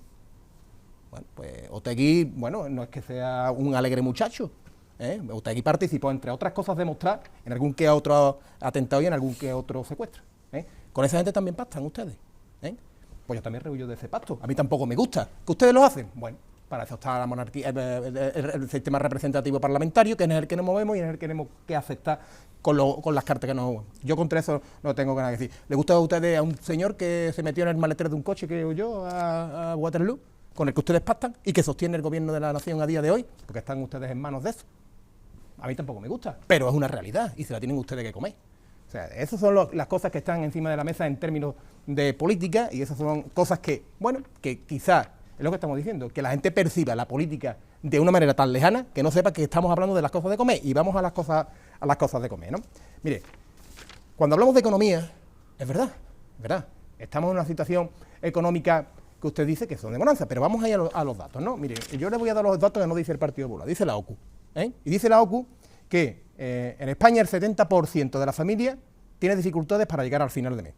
Bueno, pues Otegi, bueno, no es que sea un alegre muchacho. Otegi participó, entre otras cosas, de mostrar en algún que otro atentado y en algún que otro secuestro. Con esa gente también pactan ustedes. Pues yo también rehuyo de ese pacto. A mí tampoco me gusta. ¿Que ustedes lo hacen? Bueno, para eso está la monarquía, el sistema representativo parlamentario, que es el que nos movemos y en el que tenemos que aceptar con las cartas que nos juegan. Yo contra eso no tengo nada que decir. ¿Le gusta a ustedes a un señor que se metió en el maletero de un coche, creo yo, a Waterloo, con el que ustedes pactan y que sostiene el gobierno de la nación a día de hoy? Porque están ustedes en manos de eso. A mí tampoco me gusta, pero es una realidad y se la tienen ustedes que comer. O sea, esas son las cosas que están encima de la mesa en términos de política, y esas son cosas que, bueno, que quizás es lo que estamos diciendo, que la gente perciba la política de una manera tan lejana que no sepa que estamos hablando de las cosas de comer, y vamos a las cosas de comer, ¿no? Mire, cuando hablamos de economía, es verdad, estamos en una situación económica que usted dice que son de bonanza, pero vamos a ir a los datos, ¿no? Mire, yo le voy a dar los datos que no dice el Partido Popular, dice la OCU, y dice la OCU que en España el 70% de la familia tiene dificultades para llegar al final de mes.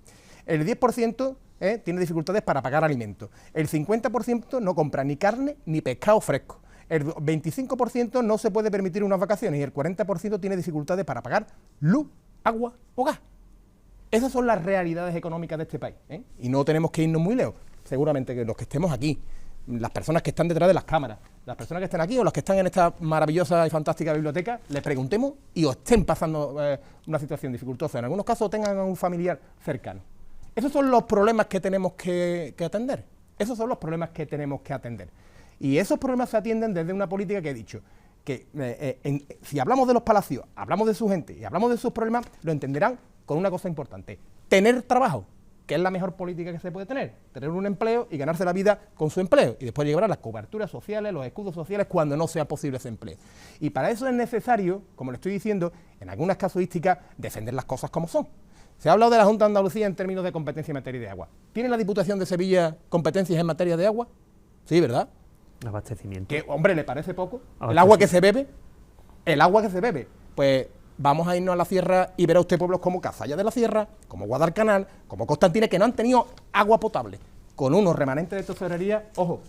El 10% tiene dificultades para pagar alimentos. El 50% no compra ni carne ni pescado fresco. El 25% no se puede permitir unas vacaciones y el 40% tiene dificultades para pagar luz, agua o gas. Esas son las realidades económicas de este país, y no tenemos que irnos muy lejos. Seguramente que los que estemos aquí, las personas que están detrás de las cámaras, las personas que están aquí o los que están en esta maravillosa y fantástica biblioteca, les preguntemos y os estén pasando una situación dificultosa. En algunos casos tengan a un familiar cercano. Esos son los problemas que tenemos que atender. Esos son los problemas que tenemos que atender. Y esos problemas se atienden desde una política que he dicho, que si hablamos de los palacios, hablamos de su gente y hablamos de sus problemas, lo entenderán con una cosa importante: tener trabajo, que es la mejor política que se puede tener un empleo y ganarse la vida con su empleo, y después llevar a las coberturas sociales, los escudos sociales, cuando no sea posible ese empleo. Y para eso es necesario, como le estoy diciendo, en algunas casuísticas, defender las cosas como son. Se ha hablado de la Junta de Andalucía en términos de competencia en materia de agua. ¿Tiene la Diputación de Sevilla competencias en materia de agua? Sí, ¿verdad? Abastecimiento. ¿Que, hombre, le parece poco? El agua que se bebe, pues vamos a irnos a la sierra y verá usted pueblos como Cazalla de la Sierra, como Guadalcanal, como Constantine, que no han tenido agua potable, con unos remanentes de tesorería, ojo,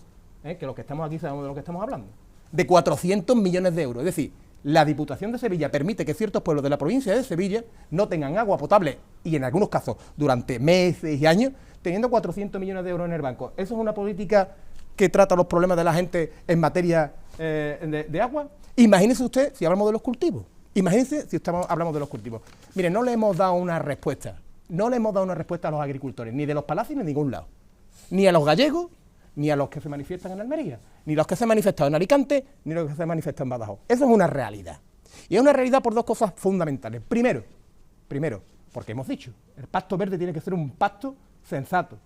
que los que estamos aquí sabemos de lo que estamos hablando, de 400 millones de euros. Es decir, la Diputación de Sevilla permite que ciertos pueblos de la provincia de Sevilla no tengan agua potable, y en algunos casos durante meses y años, teniendo 400 millones de euros en el banco. ¿Eso es una política que trata los problemas de la gente en materia de agua? Imagínese usted si hablamos de los cultivos. Imagínense si hablamos de los cultivos. Mire, no le hemos dado una respuesta. No le hemos dado una respuesta a los agricultores, ni de los palacios ni de ningún lado. Ni a los gallegos, ni a los que se manifiestan en Almería, ni los que se han manifestado en Alicante, ni los que se han manifestado en Badajoz. Eso es una realidad. Y es una realidad por dos cosas fundamentales. Primero, porque hemos dicho, el Pacto Verde tiene que ser un pacto sensato,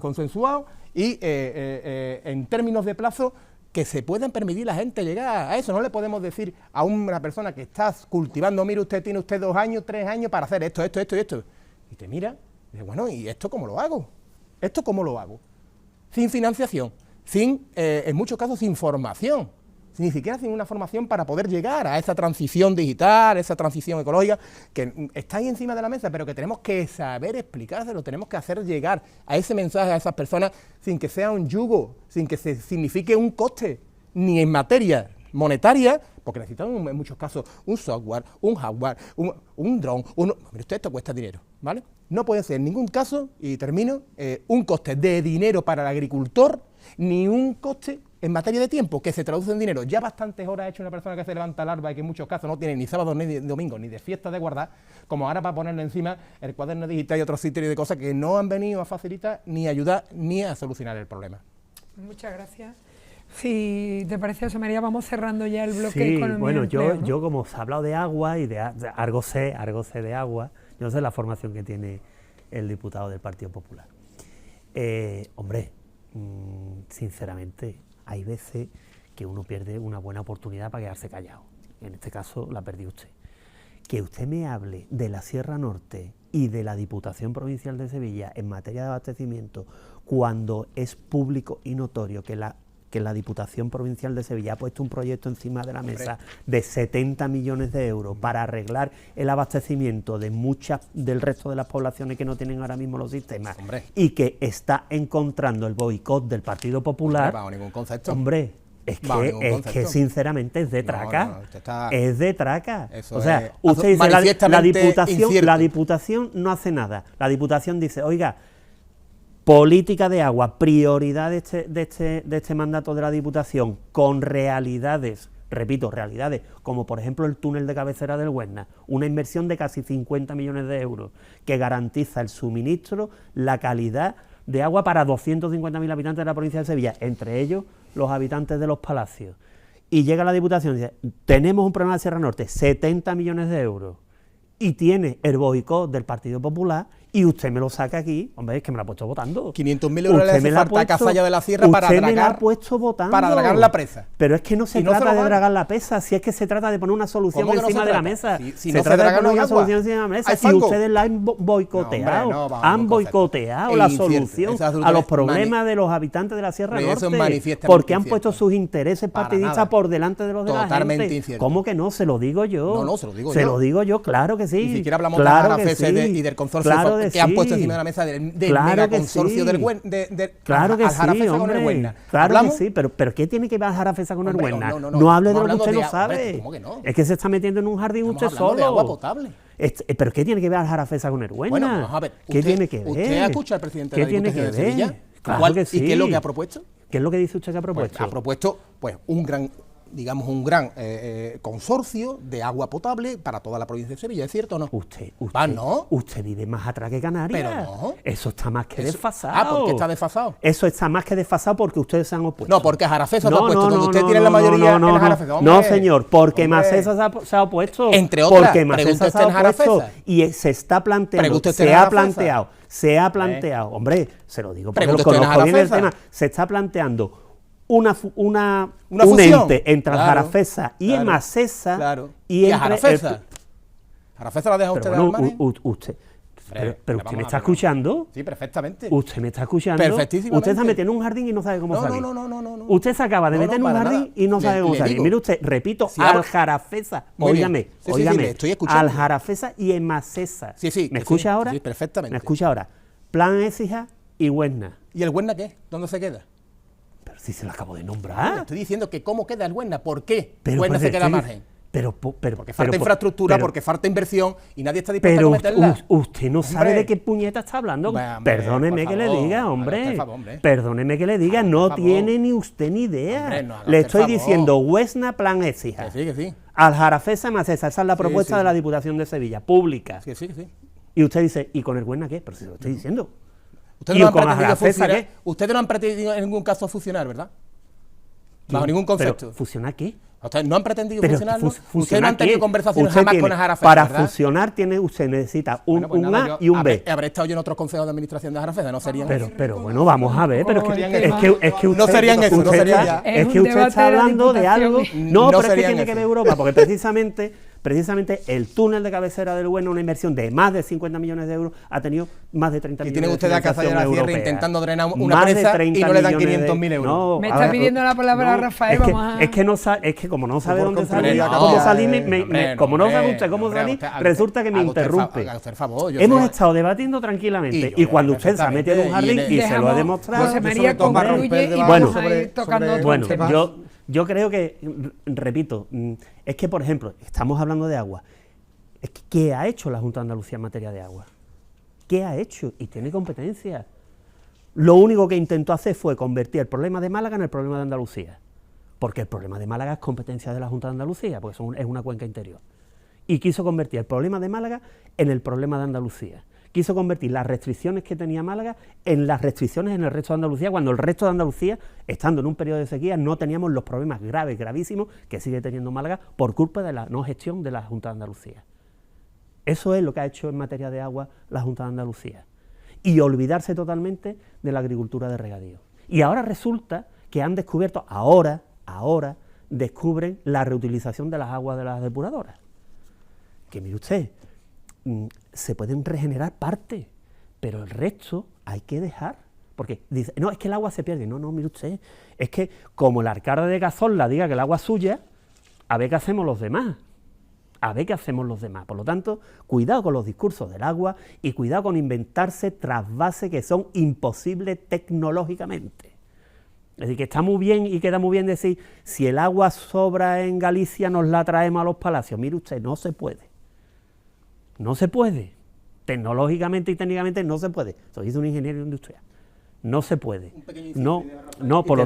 consensuado y en términos de plazo que se puedan permitir la gente llegar a eso. No le podemos decir a una persona que está cultivando: mire, tiene usted 2 años, 3 años para hacer esto. Y te mira y dice: bueno, ¿y esto cómo lo hago? Sin financiación, en muchos casos sin formación, ni siquiera sin una formación para poder llegar a esa transición digital, esa transición ecológica, que está ahí encima de la mesa, pero que tenemos que saber explicárselo, tenemos que hacer llegar a ese mensaje a esas personas sin que sea un yugo, sin que se signifique un coste, ni en materia monetaria, porque necesitamos en muchos casos un software, un hardware, un dron. Mire usted, esto cuesta dinero, ¿vale? No puede ser en ningún caso, y termino, un coste de dinero para el agricultor, ni un coste en materia de tiempo, que se traduce en dinero. Ya bastantes horas ha hecho una persona que se levanta al alba y que en muchos casos no tiene ni sábado ni domingo, ni de fiesta de guardar, como ahora para ponerle encima el cuaderno digital y otro sitio de cosas que no han venido a facilitar, ni a ayudar, ni a solucionar el problema. Muchas gracias. Si te parece, José María, vamos cerrando ya el bloque economía. Bueno, empleo, ¿no? yo como se ha hablado de agua y de algo sé de agua, yo no sé la formación que tiene el diputado del Partido Popular. Hombre, sinceramente, hay veces que uno pierde una buena oportunidad para quedarse callado. En este caso la perdió usted. Que usted me hable de la Sierra Norte y de la Diputación Provincial de Sevilla en materia de abastecimiento, cuando es público y notorio que la Diputación Provincial de Sevilla ha puesto un proyecto encima de la mesa de 70 millones de euros para arreglar el abastecimiento de muchas del resto de las poblaciones que no tienen ahora mismo los sistemas, y que está encontrando el boicot del Partido Popular. Bajo ningún concepto. Hombre, es que sinceramente es de traca. Es de traca. O sea, usted dice, la Diputación no hace nada. La Diputación dice: oiga, política de agua, prioridad de este mandato de la Diputación, con realidades, repito, realidades, como por ejemplo el túnel de cabecera del Huesna, una inversión de casi 50 millones de euros, que garantiza el suministro, la calidad de agua para 250.000 habitantes de la provincia de Sevilla, entre ellos los habitantes de Los Palacios. Y llega la Diputación y dice, tenemos un problema de Sierra Norte, 70 millones de euros, y tiene el boicot del Partido Popular, y usted me lo saca aquí, hombre, es que me la ha puesto votando. 500.000 euros le hace falta a Cazalla de la Sierra para usted me la ha dragar, puesto votando. para dragar la presa. Pero es que no se Y no trata se lo de dan. dragar la presa, si es que se trata de poner una solución ¿Cómo que no encima se de la trata? mesa. Si se no se trata de draga, poner no hay una agua. solución encima de la mesa. Hay Si fango. ustedes la han boicoteado, No, hombre, no, bajo han ningún concepto. boicoteado Es la incierto, solución eso es a absolutamente los problemas de los habitantes de la Sierra Pero eso es Norte, manifiestamente porque han incierto. puesto sus intereses Para partidistas nada. por delante de los de la Totalmente gente. incierto. ¿Cómo que no? Se lo digo yo. No, no, se lo digo Se yo. lo digo yo, claro que sí. Ni siquiera hablamos claro de que la sí, y del consorcio claro que han puesto sí. encima de la mesa del Claro que megaconsorcio sí. del Claro que Aljarafesa sí, con el hombre. Huesna. Claro ¿Hablamos? que sí, pero ¿qué tiene que ver Aljarafesa con el Hombre, Huesna? no, No hable de estamos lo que usted hablando no sabe. hombre, ¿cómo que no? Es que se está metiendo en un jardín Estamos usted hablando solo. de agua potable. ¿Pero qué tiene que ver Aljarafesa con el Huesna? Bueno, vamos a ver. ¿Qué tiene que ver? ¿Usted ha escuchado al presidente de ¿Qué la tiene que Diputación de ver? Sevilla? Claro que sí. ¿Y qué es lo que ha propuesto? ¿Qué es lo que dice usted que ha propuesto? Pues ha propuesto un gran consorcio de agua potable para toda la provincia de Sevilla, ¿es cierto o no? Usted vive más atrás que Canarias. Pero no. Eso está más que desfasado. Ah, ¿por qué está desfasado? Eso está más que desfasado porque ustedes se han opuesto. No, porque Aljarafesa se ha opuesto. Donde usted tiene la mayoría en Aljarafesa. Hombre, no, señor, porque hombre. Macesa se ha opuesto. Entre otras, porque Macesa se ha opuesto y se está planteando, se ha planteado, hombre, se lo digo porque lo conozco bien el tema, se está planteando un fusión. ente entre Aljarafesa y Macesa. Claro. Y entre Aljarafesa. Aljarafesa la deja usted bueno, al margen. pero usted me está escuchando. Sí, perfectamente. Usted me está escuchando. Perfectísimamente. Usted se ha metido en un jardín y no sabe cómo salir. No. Usted se acaba de meter en un para jardín nada. y no sabe cómo salir. digo. Mire usted, repito, Si hablo- Aljarafesa. Muy bien. Óigame, Sí, óigame. le estoy escuchando. Aljarafesa y Emacesa. Sí, ¿Me que escucha sí, ahora? sí, perfectamente. ¿Me escucha ahora? Plan Écija y Huesna. ¿Y el Huesna qué? ¿Dónde se queda? Pero si se lo acabo de Le nombrar. estoy diciendo que cómo queda el Huesna. ¿Por qué Pero, Huesna pues, se queda a estoy- margen? Porque Falta infraestructura, porque falta inversión y nadie está dispuesto a Pero meterla. usted no sabe Hombre. de qué puñeta está hablando. Hombre, Perdóneme por que le favor, diga, hágame hombre. usted el favor, hombre. Perdóneme que le diga, Hágame no el favor. tiene ni usted ni idea. Hombre, no haga Le usted estoy el favor. diciendo Huesna, Plan Écija. Que sí. Aljarafesa, Macesa, esa es la propuesta sí, de la sí. Diputación de Sevilla, pública. Que sí. Y usted dice, ¿y con el Huesna qué? Pero si lo estoy diciendo. Ustedes ¿Y no han con pretendido Aljarafesa fusionar, qué? ustedes no han pretendido en ningún caso fusionar, ¿verdad? Bajo ningún concepto. ¿Pero fusionar qué? Ustedes no han pretendido Pero fusionarlo. Ustedes no ¿fusionar han tenido qué? conversaciones Usted jamás tiene- con Aljarafesa, Para ¿verdad? fusionar usted necesita un, Bueno, pues un nada, A yo y un B. habré estado yo en otros consejos de administración de Aljarafesa, no serían Pero bueno, vamos a ver, pero es que No usted, serían eso, no usted serían está- ya. es Es que un usted está debate de la hablando de Diputación. algo. No, No pero es que serían tiene que eso. ver Europa, porque precisamente el túnel de cabecera del Huesna, una inversión de más de 50 millones de euros, ha tenido más de 30 Y millones tienen de ustedes a Cazalla de la financiación Sierra europea. intentando drenar una Más de presa y 30 no le dan millones de- 500.000 euros. No, Me a está ver, pidiendo la palabra Rafael, es que, vamos a... es que no sabe, es que como no sabe por dónde comprender, salir, no, cómo salir, hombre, como no sabe hombre, usted cómo hombre, salir, usted- haga resulta que me usted interrumpe. haga usted el favor, yo Hemos sé. estado debatiendo tranquilamente Y yo y cuando usted se ha perfectamente, metido en un jardín y y se lo ha Dejamos- demostrado. José María todo va a romper concluye el y debate vamos a sobre- ir tocando sobre- otros Bueno, temas. yo creo que, repito, es que, por ejemplo, estamos hablando de agua. Es que, ¿qué ha hecho la Junta de Andalucía en materia de agua? ¿Qué ha hecho? Y tiene competencia. Lo único que intentó hacer fue convertir el problema de Málaga en el problema de Andalucía. Porque el problema de Málaga es competencia de la Junta de Andalucía, porque es una cuenca interior. Y quiso convertir el problema de Málaga en el problema de Andalucía. Quiso convertir las restricciones que tenía Málaga en las restricciones en el resto de Andalucía, cuando el resto de Andalucía, estando en un periodo de sequía, no teníamos los problemas gravísimos que sigue teniendo Málaga por culpa de la no gestión de la Junta de Andalucía. Eso es lo que ha hecho en materia de agua la Junta de Andalucía. Y olvidarse totalmente de la agricultura de regadío. Y ahora resulta que han descubierto, ahora descubren la reutilización de las aguas de las depuradoras. Que mire usted, se pueden regenerar parte, pero el resto hay que dejar. Porque dice, no, es que el agua se pierde. No, mire usted, es que como el alcalde de Cazorla diga que el agua es suya, a ver qué hacemos los demás. Por lo tanto, cuidado con los discursos del agua y cuidado con inventarse trasvases que son imposibles tecnológicamente. Es decir, que está muy bien y queda muy bien decir, si el agua sobra en Galicia nos la traemos a los palacios. Mire usted, no se puede. No se puede. Tecnológicamente y técnicamente no se puede. Eso dice un ingeniero industrial. No se puede. Por lo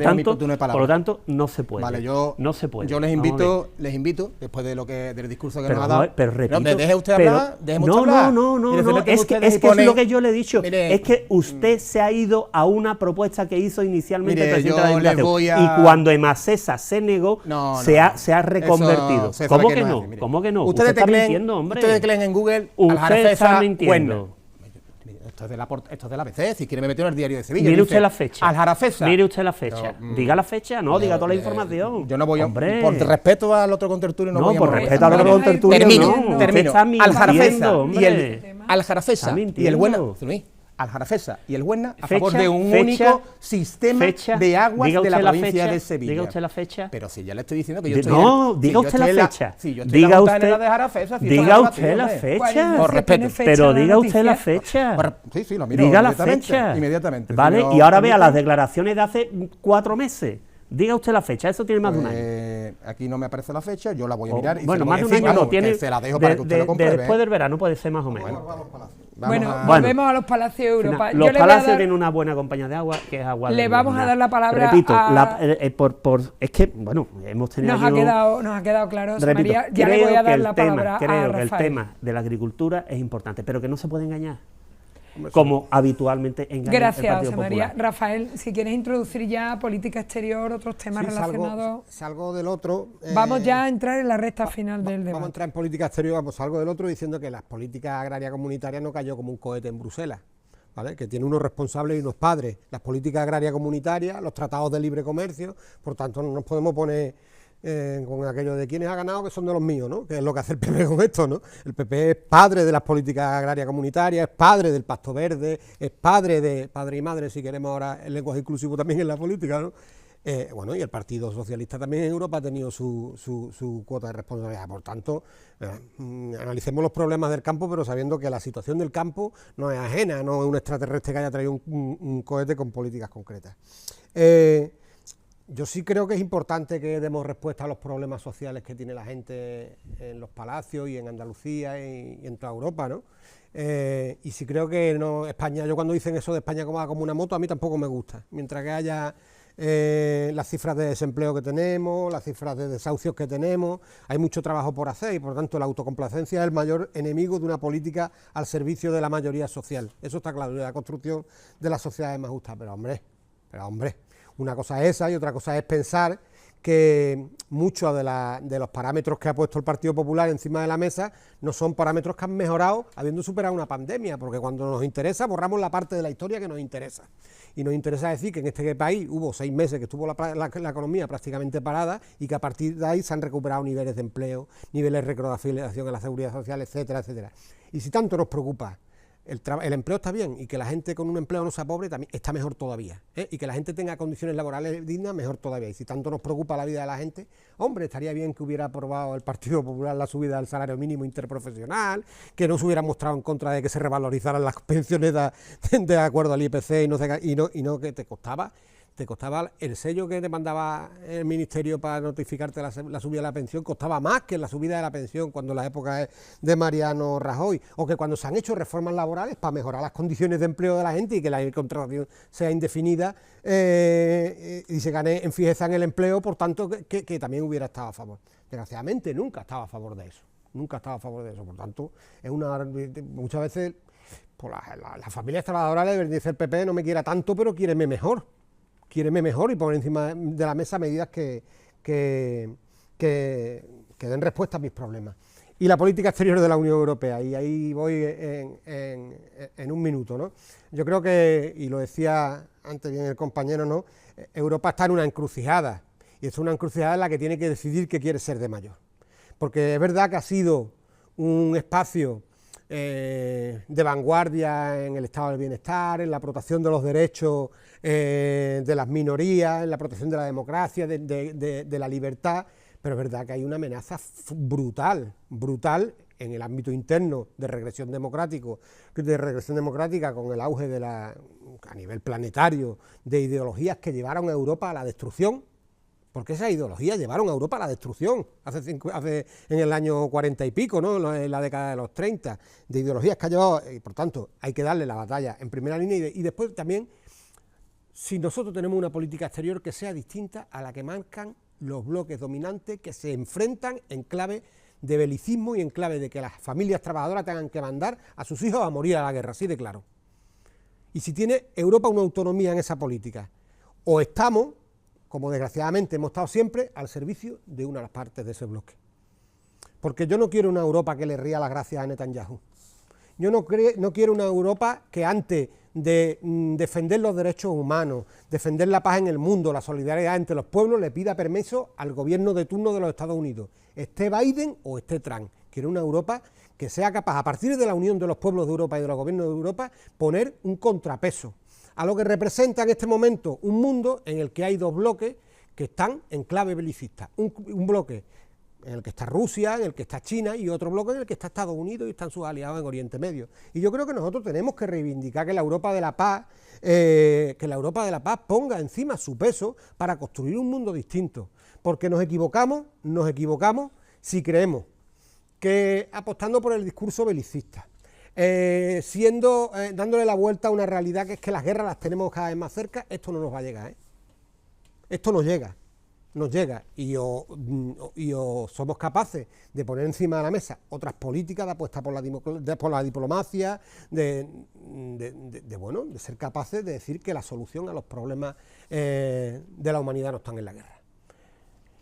tanto, no se puede. Vale, no se puede. Yo les invito, después de del discurso que nos ha dado. Pero repito, ¿me deje usted hablar? No, es que es lo que yo le he dicho. Mire, es que usted se ha ido a una propuesta que hizo inicialmente el presidente de la Diputación. Y cuando Emasesa se negó, se ha reconvertido. ¿Cómo que no? ¿Cómo que no? Ustedes está mintiendo, hombre. Ustedes creen en Google. Usted está mintiendo. Esto es de la ABC, si quiere me meter en el diario de Sevilla. Mire usted la fecha. Aljarafesa. Mire usted la fecha. Diga la fecha, diga toda la información. Yo no voy por respeto al otro contertulio no voy a... No, por respeto al otro contertulio termino. Aljarafesa y el Huerna... Aljarafesa y el Huerna a favor de un único sistema de aguas de la provincia de Sevilla. Diga usted la fecha. Pero si ya le estoy diciendo que yo estoy... No, diga usted la fecha. Diga usted la fecha. Por respeto. Pero diga usted la fecha. Sí, lo miro. Diga la fecha. Inmediatamente. Vale, y ahora vea las declaraciones de hace 4 meses. Diga usted la fecha, eso tiene más de un año. Aquí no me aparece la fecha, yo la voy a mirar. Bueno, más de un año no tiene. Se la dejo para que usted lo compruebe. Después del verano puede ser más o menos. Volvemos a los Palacios de Europa. Los Palacios tienen una buena compañía de agua, que es agua. Le vamos a dar la palabra. Repito, es que, bueno, hemos tenido. Nos ha quedado claro, María. Ya le voy a dar la palabra a Rafael. Creo que el tema de la agricultura es importante, pero que no se puede engañar. Como habitualmente engaña el Partido José María. Popular. Rafael, si quieres introducir ya política exterior, otros temas relacionados. Salgo del otro. Vamos ya a entrar en la recta final del debate. Vamos a entrar en política exterior, salgo del otro diciendo que las políticas agrarias comunitarias no cayó como un cohete en Bruselas, ¿vale? Que tiene unos responsables y unos padres. Las políticas agrarias comunitarias, los tratados de libre comercio, por tanto no nos podemos poner con aquello de quiénes ha ganado, que son de los míos, ¿no? Que es lo que hace el PP con esto, ¿no? El PP es padre de las políticas agrarias comunitarias, es padre del Pacto Verde, es padre y madre, si queremos ahora el lenguaje inclusivo también en la política, ¿no? Y el Partido Socialista también en Europa ha tenido su cuota de responsabilidad. Por tanto, analicemos los problemas del campo, pero sabiendo que la situación del campo no es ajena, no es un extraterrestre que haya traído un cohete con políticas concretas. Yo sí creo que es importante que demos respuesta a los problemas sociales que tiene la gente en los palacios y en Andalucía y en toda Europa, ¿no? Y sí creo que España, yo cuando dicen eso de España como una moto, a mí tampoco me gusta. Mientras que haya las cifras de desempleo que tenemos, las cifras de desahucios que tenemos, hay mucho trabajo por hacer y por tanto la autocomplacencia es el mayor enemigo de una política al servicio de la mayoría social. Eso está claro, de la construcción de las sociedades más justas. Pero hombre, una cosa es esa y otra cosa es pensar que muchos de los parámetros que ha puesto el Partido Popular encima de la mesa no son parámetros que han mejorado habiendo superado una pandemia, porque cuando nos interesa borramos la parte de la historia que nos interesa. Y nos interesa decir que en este país hubo 6 meses que estuvo la economía prácticamente parada y que a partir de ahí se han recuperado niveles de empleo, niveles de recaudación en la seguridad social, etcétera, etcétera. Y si tanto nos preocupa el empleo está bien, y que la gente con un empleo no sea pobre también está mejor todavía, y que la gente tenga condiciones laborales dignas, mejor todavía. Y si tanto nos preocupa la vida de la gente, hombre, estaría bien que hubiera aprobado el Partido Popular la subida del salario mínimo interprofesional, que no se hubiera mostrado en contra de que se revalorizaran las pensiones de acuerdo al IPC y no que te costaba el sello que te mandaba el ministerio para notificarte la subida de la pensión, costaba más que la subida de la pensión cuando la época es de Mariano Rajoy, o que cuando se han hecho reformas laborales para mejorar las condiciones de empleo de la gente y que la contratación sea indefinida y se gane en fijeza en el empleo, por tanto que también hubiera estado a favor. Desgraciadamente nunca estaba a favor de eso, por tanto muchas veces pues las familias trabajadoras le dice el PP no me quiera tanto, pero quiéreme mejor y poner encima de la mesa medidas que den respuesta a mis problemas. Y la política exterior de la Unión Europea, y ahí voy en un minuto, ¿no? Yo creo que, y lo decía antes bien el compañero, ¿no? Europa está en una encrucijada, y es una encrucijada en la que tiene que decidir qué quiere ser de mayor. Porque es verdad que ha sido un espacio de vanguardia en el estado del bienestar, en la protección de los derechos de las minorías, en la protección de la democracia, de la libertad, pero es verdad que hay una amenaza brutal en el ámbito interno de regresión democrática con el auge a nivel planetario de ideologías que llevaron a Europa a la destrucción. Porque esas ideologías llevaron a Europa a la destrucción en el año 40 y pico, ¿no? En la década de los 30, de ideologías que ha llevado, y por tanto hay que darle la batalla en primera línea y después también si nosotros tenemos una política exterior que sea distinta a la que marcan los bloques dominantes que se enfrentan en clave de belicismo y en clave de que las familias trabajadoras tengan que mandar a sus hijos a morir a la guerra, así de claro. Y si tiene Europa una autonomía en esa política, o estamos, como desgraciadamente hemos estado siempre, al servicio de una de las partes de ese bloque. Porque yo no quiero una Europa que le ría las gracias a Netanyahu. Yo no quiero una Europa que antes de defender los derechos humanos, defender la paz en el mundo, la solidaridad entre los pueblos, le pida permiso al gobierno de turno de los Estados Unidos, esté Biden o esté Trump. Quiero una Europa que sea capaz, a partir de la unión de los pueblos de Europa y de los gobiernos de Europa, poner un contrapeso a lo que representa en este momento un mundo en el que hay dos bloques que están en clave belicista. Un bloque en el que está Rusia, en el que está China, y otro bloque en el que está Estados Unidos y están sus aliados en Oriente Medio. Y yo creo que nosotros tenemos que reivindicar que la Europa de la Paz, ponga encima su peso para construir un mundo distinto. Porque nos equivocamos si creemos que apostando por el discurso belicista, dándole la vuelta a una realidad que es que las guerras las tenemos cada vez más cerca, esto no nos va a llegar, Esto nos llega, y o somos capaces de poner encima de la mesa otras políticas de apuesta por la diplomacia, de ser capaces de decir que la solución a los problemas de la humanidad no están en la guerra.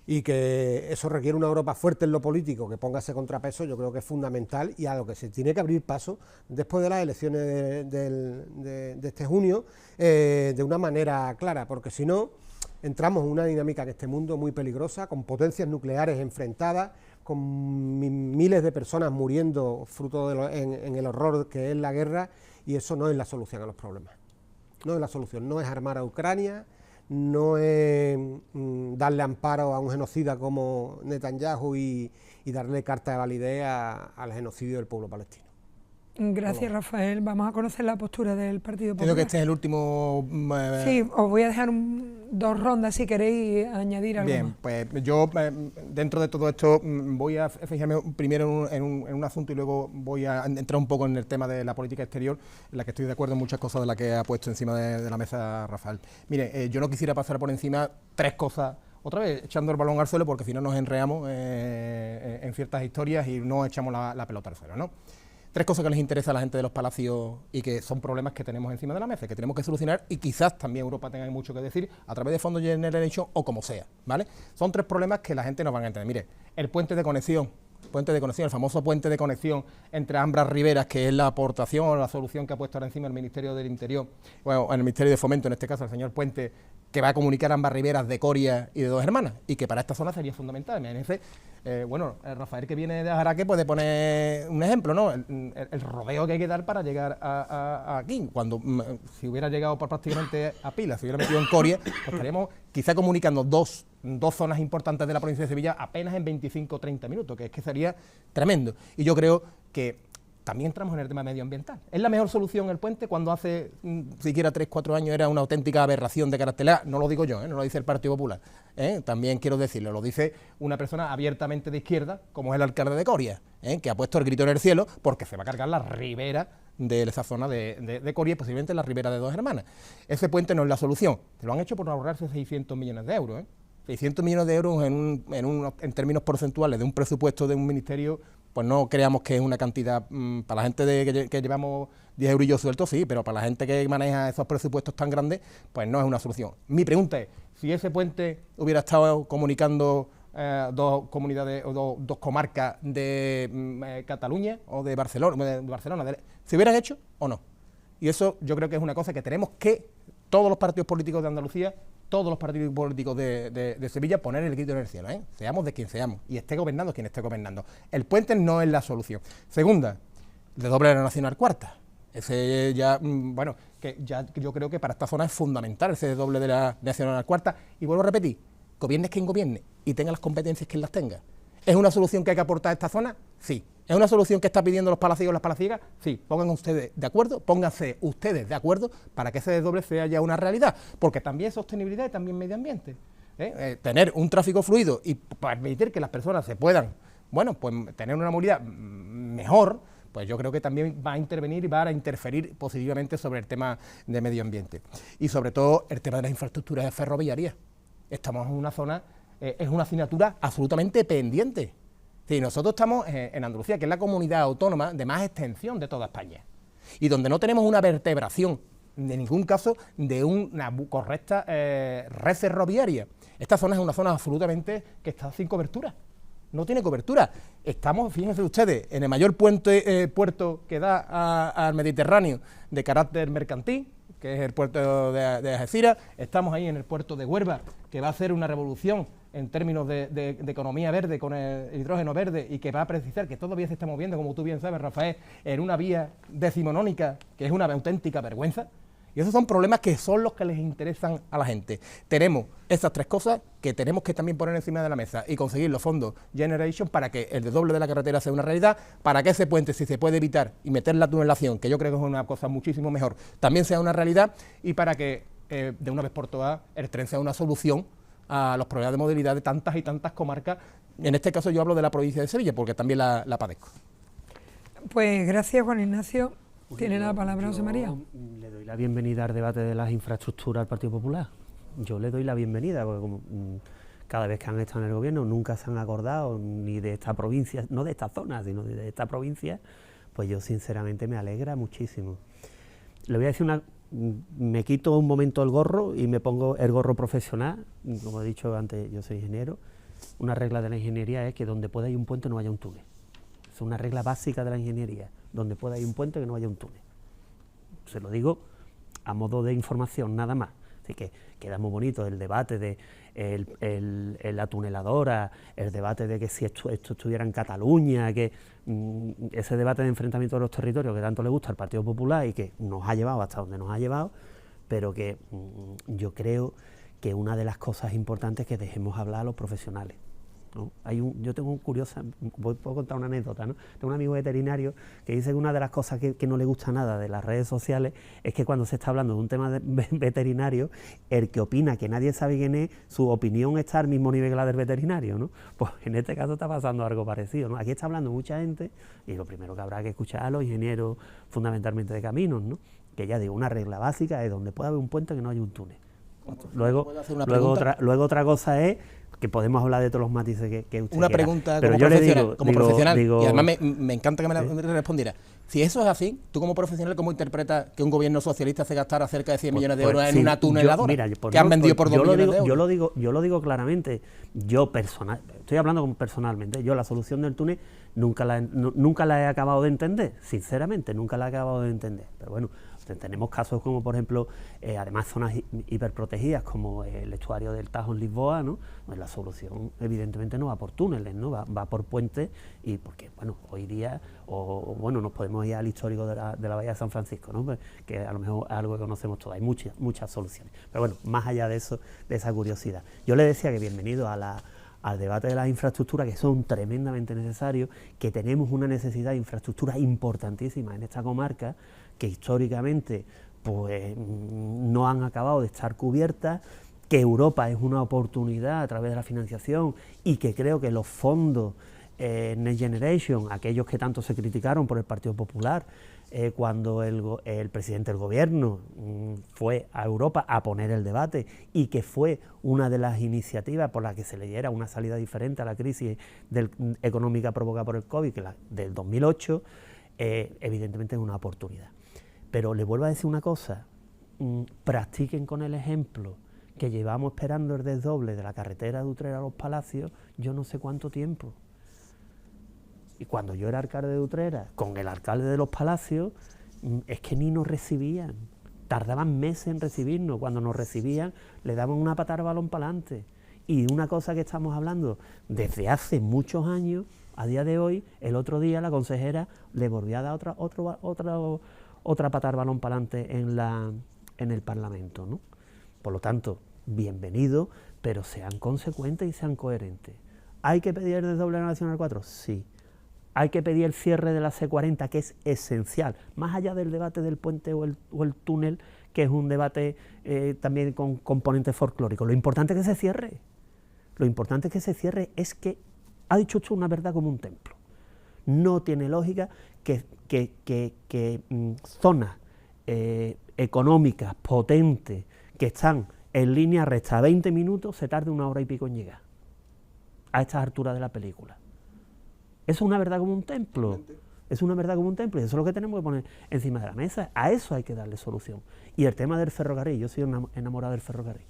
Y que eso requiere una Europa fuerte en lo político, que ponga ese contrapeso, yo creo que es fundamental, y a lo que se tiene que abrir paso después de las elecciones de este junio, de una manera clara, porque si no, entramos en una dinámica en este mundo muy peligrosa, con potencias nucleares enfrentadas, con miles de personas muriendo fruto en el horror que es la guerra, y eso no es la solución a los problemas. No es la solución, no es armar a Ucrania, no es darle amparo a un genocida como Netanyahu y darle carta de validez al genocidio del pueblo palestino. Gracias, Rafael. Vamos a conocer la postura del Partido Popular. Creo que este es el último... Sí, os voy a dejar dos rondas si queréis añadir algo Bien, más. pues yo dentro de todo esto voy a fijarme primero en un asunto y luego voy a entrar un poco en el tema de la política exterior, en la que estoy de acuerdo en muchas cosas de las que ha puesto encima de la mesa Rafael. Mire, yo no quisiera pasar por encima tres cosas, otra vez echando el balón al suelo, porque si no nos enreamos en ciertas historias y no echamos la pelota al suelo, ¿no? Tres cosas que les interesa a la gente de los palacios y que son problemas que tenemos encima de la mesa, que tenemos que solucionar, y quizás también Europa tenga mucho que decir a través de fondos Generation o como sea, ¿vale? Son tres problemas que la gente nos van a entender. Mire, el puente de conexión, el famoso puente de conexión entre ambas riberas, que es la aportación o la solución que ha puesto ahora encima el Ministerio del Interior, bueno, el Ministerio de Fomento, en este caso el señor Puente, que va a comunicar ambas riberas de Coria y de Dos Hermanas, y que para esta zona sería fundamental. Imagínense, Rafael, que viene de Ajaraque, puede poner un ejemplo, ¿no? El rodeo que hay que dar para llegar aquí, cuando si hubiera llegado prácticamente a Pilas, si hubiera metido en Coria, pues estaríamos quizá comunicando dos zonas importantes de la provincia de Sevilla apenas en 25 o 30 minutos, que es que sería tremendo. Y yo creo que también entramos en el tema medioambiental. ¿Es la mejor solución el puente cuando hace siquiera 3-4 años era una auténtica aberración de característica? No lo digo yo, no lo dice el Partido Popular, también quiero decirlo, lo dice una persona abiertamente de izquierda, como es el alcalde de Coria, que ha puesto el grito en el cielo porque se va a cargar la ribera de esa zona de Coria y posiblemente la ribera de Dos Hermanas. Ese puente no es la solución, lo han hecho por ahorrarse 600 millones de euros, 600 millones de euros en términos porcentuales de un presupuesto de un ministerio, pues no creamos que es una cantidad, para la gente que llevamos 10 eurillos sueltos, sí, pero para la gente que maneja esos presupuestos tan grandes, pues no es una solución. Mi pregunta es, si ese puente hubiera estado comunicando dos comunidades o dos comarcas de Cataluña o de Barcelona, ¿se hubieran hecho o no? Y eso yo creo que es una cosa que tenemos que, todos los partidos políticos de Andalucía, todos los partidos políticos de Sevilla, poner el grito en el cielo, seamos de quien seamos, y esté gobernando quien esté gobernando. El puente no es la solución. Segunda, de doble de la Nacional Cuarta. Ese ya, que ya yo creo que para esta zona es fundamental ese doble de la Nacional Cuarta, y vuelvo a repetir, gobierne quien gobierne y tenga las competencias quien las tenga. ¿Es una solución que hay que aportar a esta zona? Sí. ¿Es una solución que está pidiendo los palaciegos y las palaciegas? Sí. Pónganse ustedes de acuerdo para que ese desdoble sea ya una realidad, porque también es sostenibilidad y también medio ambiente. Tener un tráfico fluido y permitir que las personas se puedan, pues tener una movilidad mejor, pues yo creo que también va a intervenir y va a interferir positivamente sobre el tema de medio ambiente. Y sobre todo el tema de las infraestructuras ferroviarias. Estamos en una zona, es una asignatura absolutamente pendiente. Sí, nosotros estamos en Andalucía, que es la comunidad autónoma de más extensión de toda España, y donde no tenemos una vertebración, en ningún caso, de una correcta red ferroviaria. Esta zona es una zona absolutamente que está sin cobertura, no tiene cobertura. Estamos, fíjense ustedes, en el mayor puerto que da al Mediterráneo de carácter mercantil, que es el puerto de Algeciras. Estamos ahí en el puerto de Huelva, que va a hacer una revolución en términos de economía verde, con el hidrógeno verde, y que va a precisar que todavía se está moviendo, como tú bien sabes, Rafael, en una vía decimonónica, que es una auténtica vergüenza. Y esos son problemas que son los que les interesan a la gente. Tenemos esas tres cosas que tenemos que también poner encima de la mesa y conseguir los fondos Generation para que el desdoble de la carretera sea una realidad, para que ese puente, si se puede evitar y meter la tunelación, que yo creo que es una cosa muchísimo mejor, también sea una realidad, y para que de una vez por todas el tren sea una solución a los problemas de movilidad de tantas y tantas comarcas. En este caso yo hablo de la provincia de Sevilla, porque también la padezco. Pues gracias, Juan Ignacio. ¿Tiene la palabra José María? Le doy la bienvenida al debate de las infraestructuras al Partido Popular. Yo le doy la bienvenida, porque como cada vez que han estado en el gobierno nunca se han acordado ni de esta provincia, no de esta zona, sino de esta provincia, pues yo sinceramente me alegra muchísimo. Le voy a decir me quito un momento el gorro y me pongo el gorro profesional. Como he dicho antes, yo soy ingeniero. Una regla de la ingeniería es que donde pueda ir un puente no haya un túnel. Es una regla básica de la ingeniería. Donde pueda ir un puente, que no haya un túnel. Se lo digo a modo de información, nada más. Así que queda muy bonito el debate de la tuneladora, el debate de que si esto estuviera en Cataluña, que ese debate de enfrentamiento de los territorios que tanto le gusta al Partido Popular y que nos ha llevado hasta donde nos ha llevado, pero que yo creo que una de las cosas importantes es que dejemos hablar a los profesionales, ¿no? Yo tengo puedo contar una anécdota, ¿no? Tengo un amigo veterinario que dice que una de las cosas que no le gusta nada de las redes sociales es que cuando se está hablando de un tema veterinario, el que opina que nadie sabe quién es, su opinión está al mismo nivel que la del veterinario, ¿no? Pues en este caso está pasando algo parecido, ¿no? Aquí está hablando mucha gente y lo primero que habrá que escuchar a los ingenieros fundamentalmente de caminos, ¿no? Que ya digo, una regla básica es donde pueda haber un puente que no haya un túnel. Luego otra cosa es que podemos hablar de todos los matices que usted una quiera. Pregunta pero como profesional, y digo, además me encanta que me la respondiera. Si eso es así, tú como profesional, ¿cómo interpretas que un gobierno socialista se gastara cerca de 100 millones de euros en una tuneladora que han vendido por 2 millones de euros? Yo lo digo claramente, estoy hablando personalmente, yo la solución del túnel nunca la he acabado de entender, sinceramente, nunca la he acabado de entender, pero bueno, tenemos casos como, por ejemplo, además zonas hiperprotegidas como el estuario del Tajo en Lisboa, ¿no? Pues la solución evidentemente no va por túneles, ¿no? Va por puentes, y porque, bueno, hoy día, nos podemos ir al histórico de la Bahía de San Francisco, ¿no? Pues, que a lo mejor es algo que conocemos todos, hay muchas soluciones. Pero bueno, más allá de eso, de esa curiosidad. Yo le decía que bienvenido al debate de las infraestructuras, que son tremendamente necesarios, que tenemos una necesidad de infraestructuras importantísimas en esta comarca, que históricamente pues no han acabado de estar cubiertas, que Europa es una oportunidad a través de la financiación y que creo que los fondos Next Generation, aquellos que tanto se criticaron por el Partido Popular, cuando el presidente del gobierno fue a Europa a poner el debate y que fue una de las iniciativas por las que se le diera una salida diferente a la crisis económica provocada por el COVID, que la del 2008, evidentemente es una oportunidad. Pero le vuelvo a decir una cosa, practiquen con el ejemplo que llevamos esperando el desdoble de la carretera de Utrera a Los Palacios, yo no sé cuánto tiempo. Y cuando yo era alcalde de Utrera, con el alcalde de Los Palacios, es que ni nos recibían, tardaban meses en recibirnos, cuando nos recibían le daban una patada al balón para adelante. Y una cosa que estamos hablando desde hace muchos años, a día de hoy, el otro día la consejera le volvió a dar otra patada al balón para adelante en el Parlamento, ¿no? Por lo tanto, bienvenido, pero sean consecuentes y sean coherentes. ¿Hay que pedir el desdoble de la Nacional 4? Sí. Hay que pedir el cierre de la C40, que es esencial, más allá del debate del puente o el túnel, que es un debate también con componentes folclóricos. Lo importante es que se cierre. Lo importante es que se cierre es que ha dicho usted una verdad como un templo. No tiene lógica que zonas económicas potentes que están en línea recta a 20 minutos se tarde 1 hora y pico en llegar a estas alturas de la película. Eso es una verdad como un templo. Es una verdad como un templo y eso es lo que tenemos que poner encima de la mesa. A eso hay que darle solución. Y el tema del ferrocarril, yo soy enamorado del ferrocarril,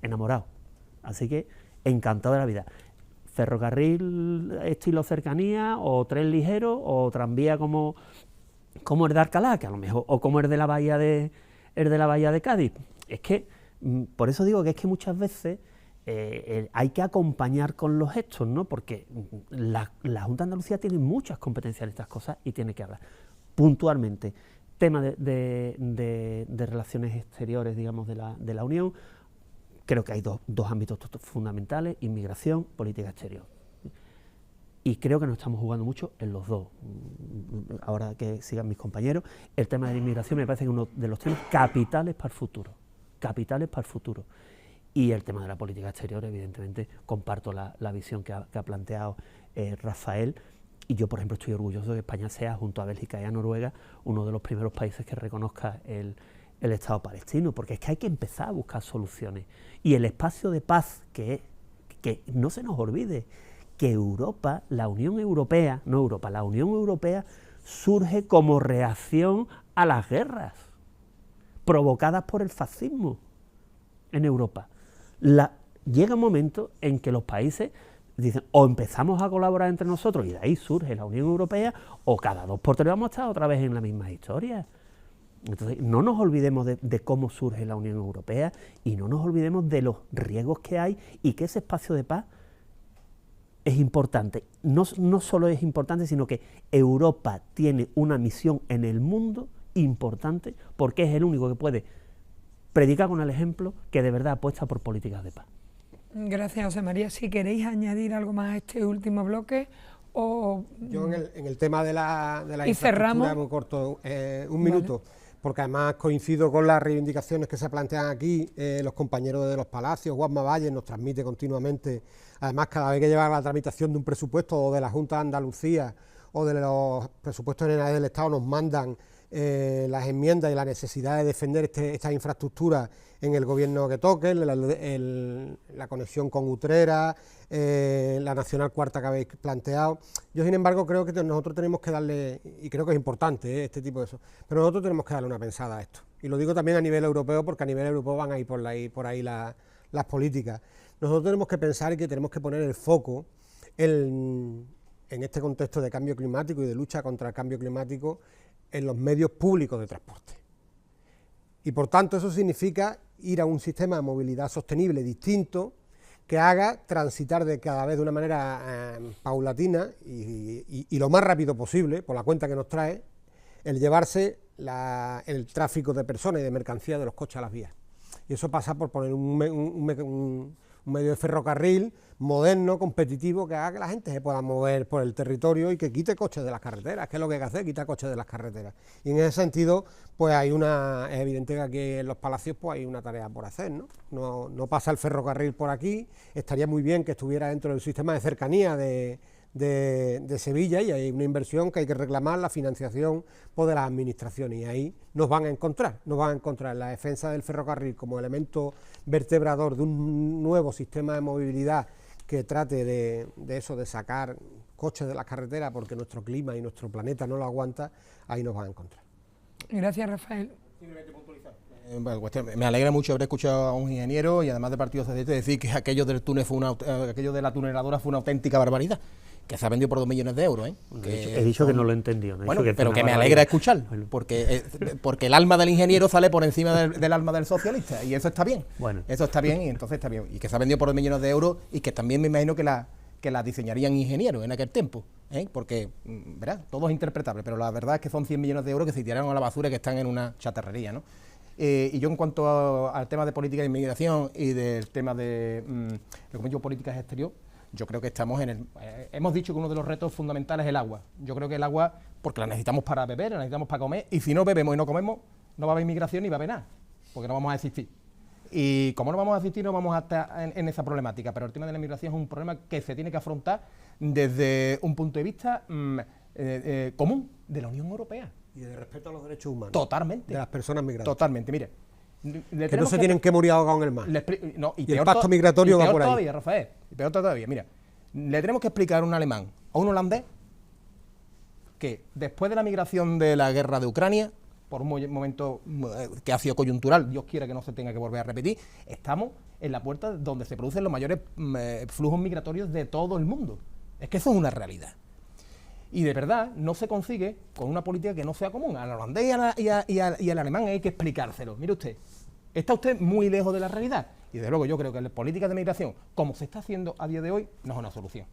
enamorado. Así que encantado de la vida. Ferrocarril estilo cercanía, o tren ligero, o tranvía como el de Alcalá, que a lo mejor, o como el de la bahía de Cádiz. Es que, por eso digo que es que muchas veces hay que acompañar con los hechos, ¿no? Porque la Junta de Andalucía tiene muchas competencias en estas cosas y tiene que hablar puntualmente. Tema de relaciones exteriores, digamos, de la Unión. Creo que hay dos ámbitos fundamentales: inmigración, política exterior. Y creo que nos estamos jugando mucho en los dos. Ahora que sigan mis compañeros, el tema de la inmigración me parece que es uno de los temas capitales para el futuro. Capitales para el futuro. Y el tema de la política exterior, evidentemente, comparto la visión que ha planteado Rafael. Y yo, por ejemplo, estoy orgulloso de que España sea, junto a Bélgica y a Noruega, uno de los primeros países que reconozca el Estado palestino, porque es que hay que empezar a buscar soluciones. Y el espacio de paz, que no se nos olvide, que Europa, la Unión Europea, no Europa, la Unión Europea surge como reacción a las guerras provocadas por el fascismo en Europa. Llega un momento en que los países dicen, o empezamos a colaborar entre nosotros, y de ahí surge la Unión Europea, o cada 2 por 3 vamos a estar otra vez en la misma historia. Entonces, no nos olvidemos de cómo surge la Unión Europea, y no nos olvidemos de los riesgos que hay, y que ese espacio de paz es importante. No solo es importante, sino que Europa tiene una misión en el mundo importante, porque es el único que puede predicar con el ejemplo que de verdad apuesta por políticas de paz. Gracias, José María. Si queréis añadir algo más a este último bloque, o... Yo en el tema de la y infraestructura, cerramos. muy corto, un minuto, porque además coincido con las reivindicaciones que se plantean aquí, los compañeros de los Palacios. Juanma Valle nos transmite continuamente, además cada vez que lleva la tramitación de un presupuesto o de la Junta de Andalucía o de los presupuestos generales del Estado, nos mandan las enmiendas y la necesidad de defender estas infraestructuras en el gobierno que toque, la conexión con Utrera, la Nacional Cuarta que habéis planteado. Yo, sin embargo, creo que nosotros tenemos que darle, y creo que es importante este tipo de eso, pero nosotros tenemos que darle una pensada a esto. Y lo digo también a nivel europeo, porque a nivel europeo van a ir por ahí las políticas. Nosotros tenemos que pensar y que tenemos que poner el foco en este contexto de cambio climático y de lucha contra el cambio climático en los medios públicos de transporte. Y por tanto eso significa ir a un sistema de movilidad sostenible distinto, que haga transitar cada vez de una manera paulatina y lo más rápido posible, por la cuenta que nos trae, el llevarse el tráfico de personas y de mercancías de los coches a las vías. Y eso pasa por poner un medio de ferrocarril moderno, competitivo, que haga que la gente se pueda mover por el territorio y que quite coches de las carreteras, que es lo que hay que hacer, quitar coches de las carreteras. Y en ese sentido, pues es evidente que aquí en los Palacios pues hay una tarea por hacer, ¿no? No pasa el ferrocarril por aquí, estaría muy bien que estuviera dentro del sistema de cercanía de Sevilla, y hay una inversión que hay que reclamar, la financiación pues, de las administraciones, y ahí nos van a encontrar la defensa del ferrocarril como elemento vertebrador de un nuevo sistema de movilidad que trate de eso, de sacar coches de las carreteras porque nuestro clima y nuestro planeta no lo aguanta. Ahí nos van a encontrar. Gracias, Rafael. Me alegra mucho haber escuchado a un ingeniero y además de Partido Socialista decir que aquello del túnel aquello de la tuneladora fue una auténtica barbaridad, que se ha vendido por 2 millones de euros. He dicho que no lo he entendido. Bueno, pero que me alegra escuchar, porque el alma del ingeniero sale por encima del alma del socialista, y eso está bien. Bueno. Eso está bien, y entonces está bien. Y que se ha vendido por 2 millones de euros, y que también me imagino que la diseñarían ingenieros en aquel tiempo, porque, ¿verdad? Todo es interpretable, pero la verdad es que son 100 millones de euros que se tiraron a la basura y que están en una chatarrería, ¿no? Y yo, en cuanto al tema de política de inmigración y del tema de lo que me digo, políticas exterior, yo creo que estamos hemos dicho que uno de los retos fundamentales es el agua. Yo creo que el agua, porque la necesitamos para beber, la necesitamos para comer, y si no bebemos y no comemos, no va a haber inmigración ni va a haber nada, porque no vamos a existir. Y como no vamos a existir, no vamos a estar en esa problemática, pero el tema de la inmigración es un problema que se tiene que afrontar desde un punto de vista común de la Unión Europea. Y de respeto a los derechos humanos. Totalmente. De las personas migrantes. Totalmente, mire. Que no se tienen que morir ahogados en el mar. Y el pacto migratorio va por ahí. Todavía, Rafael, y peor todavía, mira, le tenemos que explicar a un alemán o a un holandés que después de la migración de la guerra de Ucrania, por un momento que ha sido coyuntural, Dios quiera que no se tenga que volver a repetir, estamos en la puerta donde se producen los mayores flujos migratorios de todo el mundo. Es que eso es una realidad. Y de verdad no se consigue con una política que no sea común. Al holandés y al alemán hay que explicárselo. Mire usted, está usted muy lejos de la realidad. Y desde luego yo creo que la política de migración, como se está haciendo a día de hoy, no es una solución.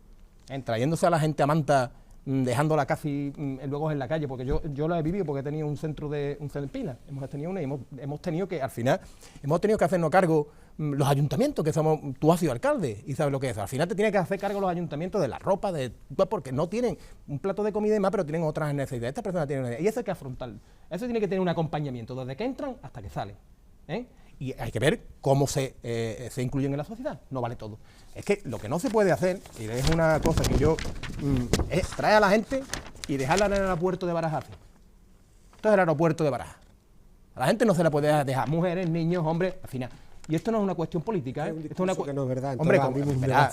Trayéndose a la gente a Manta, dejándola casi luego en la calle, porque yo la he vivido porque he tenido un centro en Pila, hemos tenido una y hemos tenido que, al final, hemos tenido que hacernos cargo los ayuntamientos, que somos, tú has sido alcalde y sabes lo que es, al final te tienes que hacer cargo los ayuntamientos de la ropa, porque no tienen un plato de comida y más, pero tienen otras necesidades, estas personas tienen necesidades, y eso hay que afrontarlo, eso tiene que tener un acompañamiento desde que entran hasta que salen, y hay que ver cómo se incluyen en la sociedad, no vale todo. Es que lo que no se puede hacer, y es una cosa que yo, es traer a la gente y dejarla en el aeropuerto de Barajas. Esto es el aeropuerto de Barajas. A la gente no se la puede dejar, mujeres, niños, hombres, al final. Y esto no es una cuestión política, ¿eh? Esto es una que no es verdad. Hombre, pregúntale a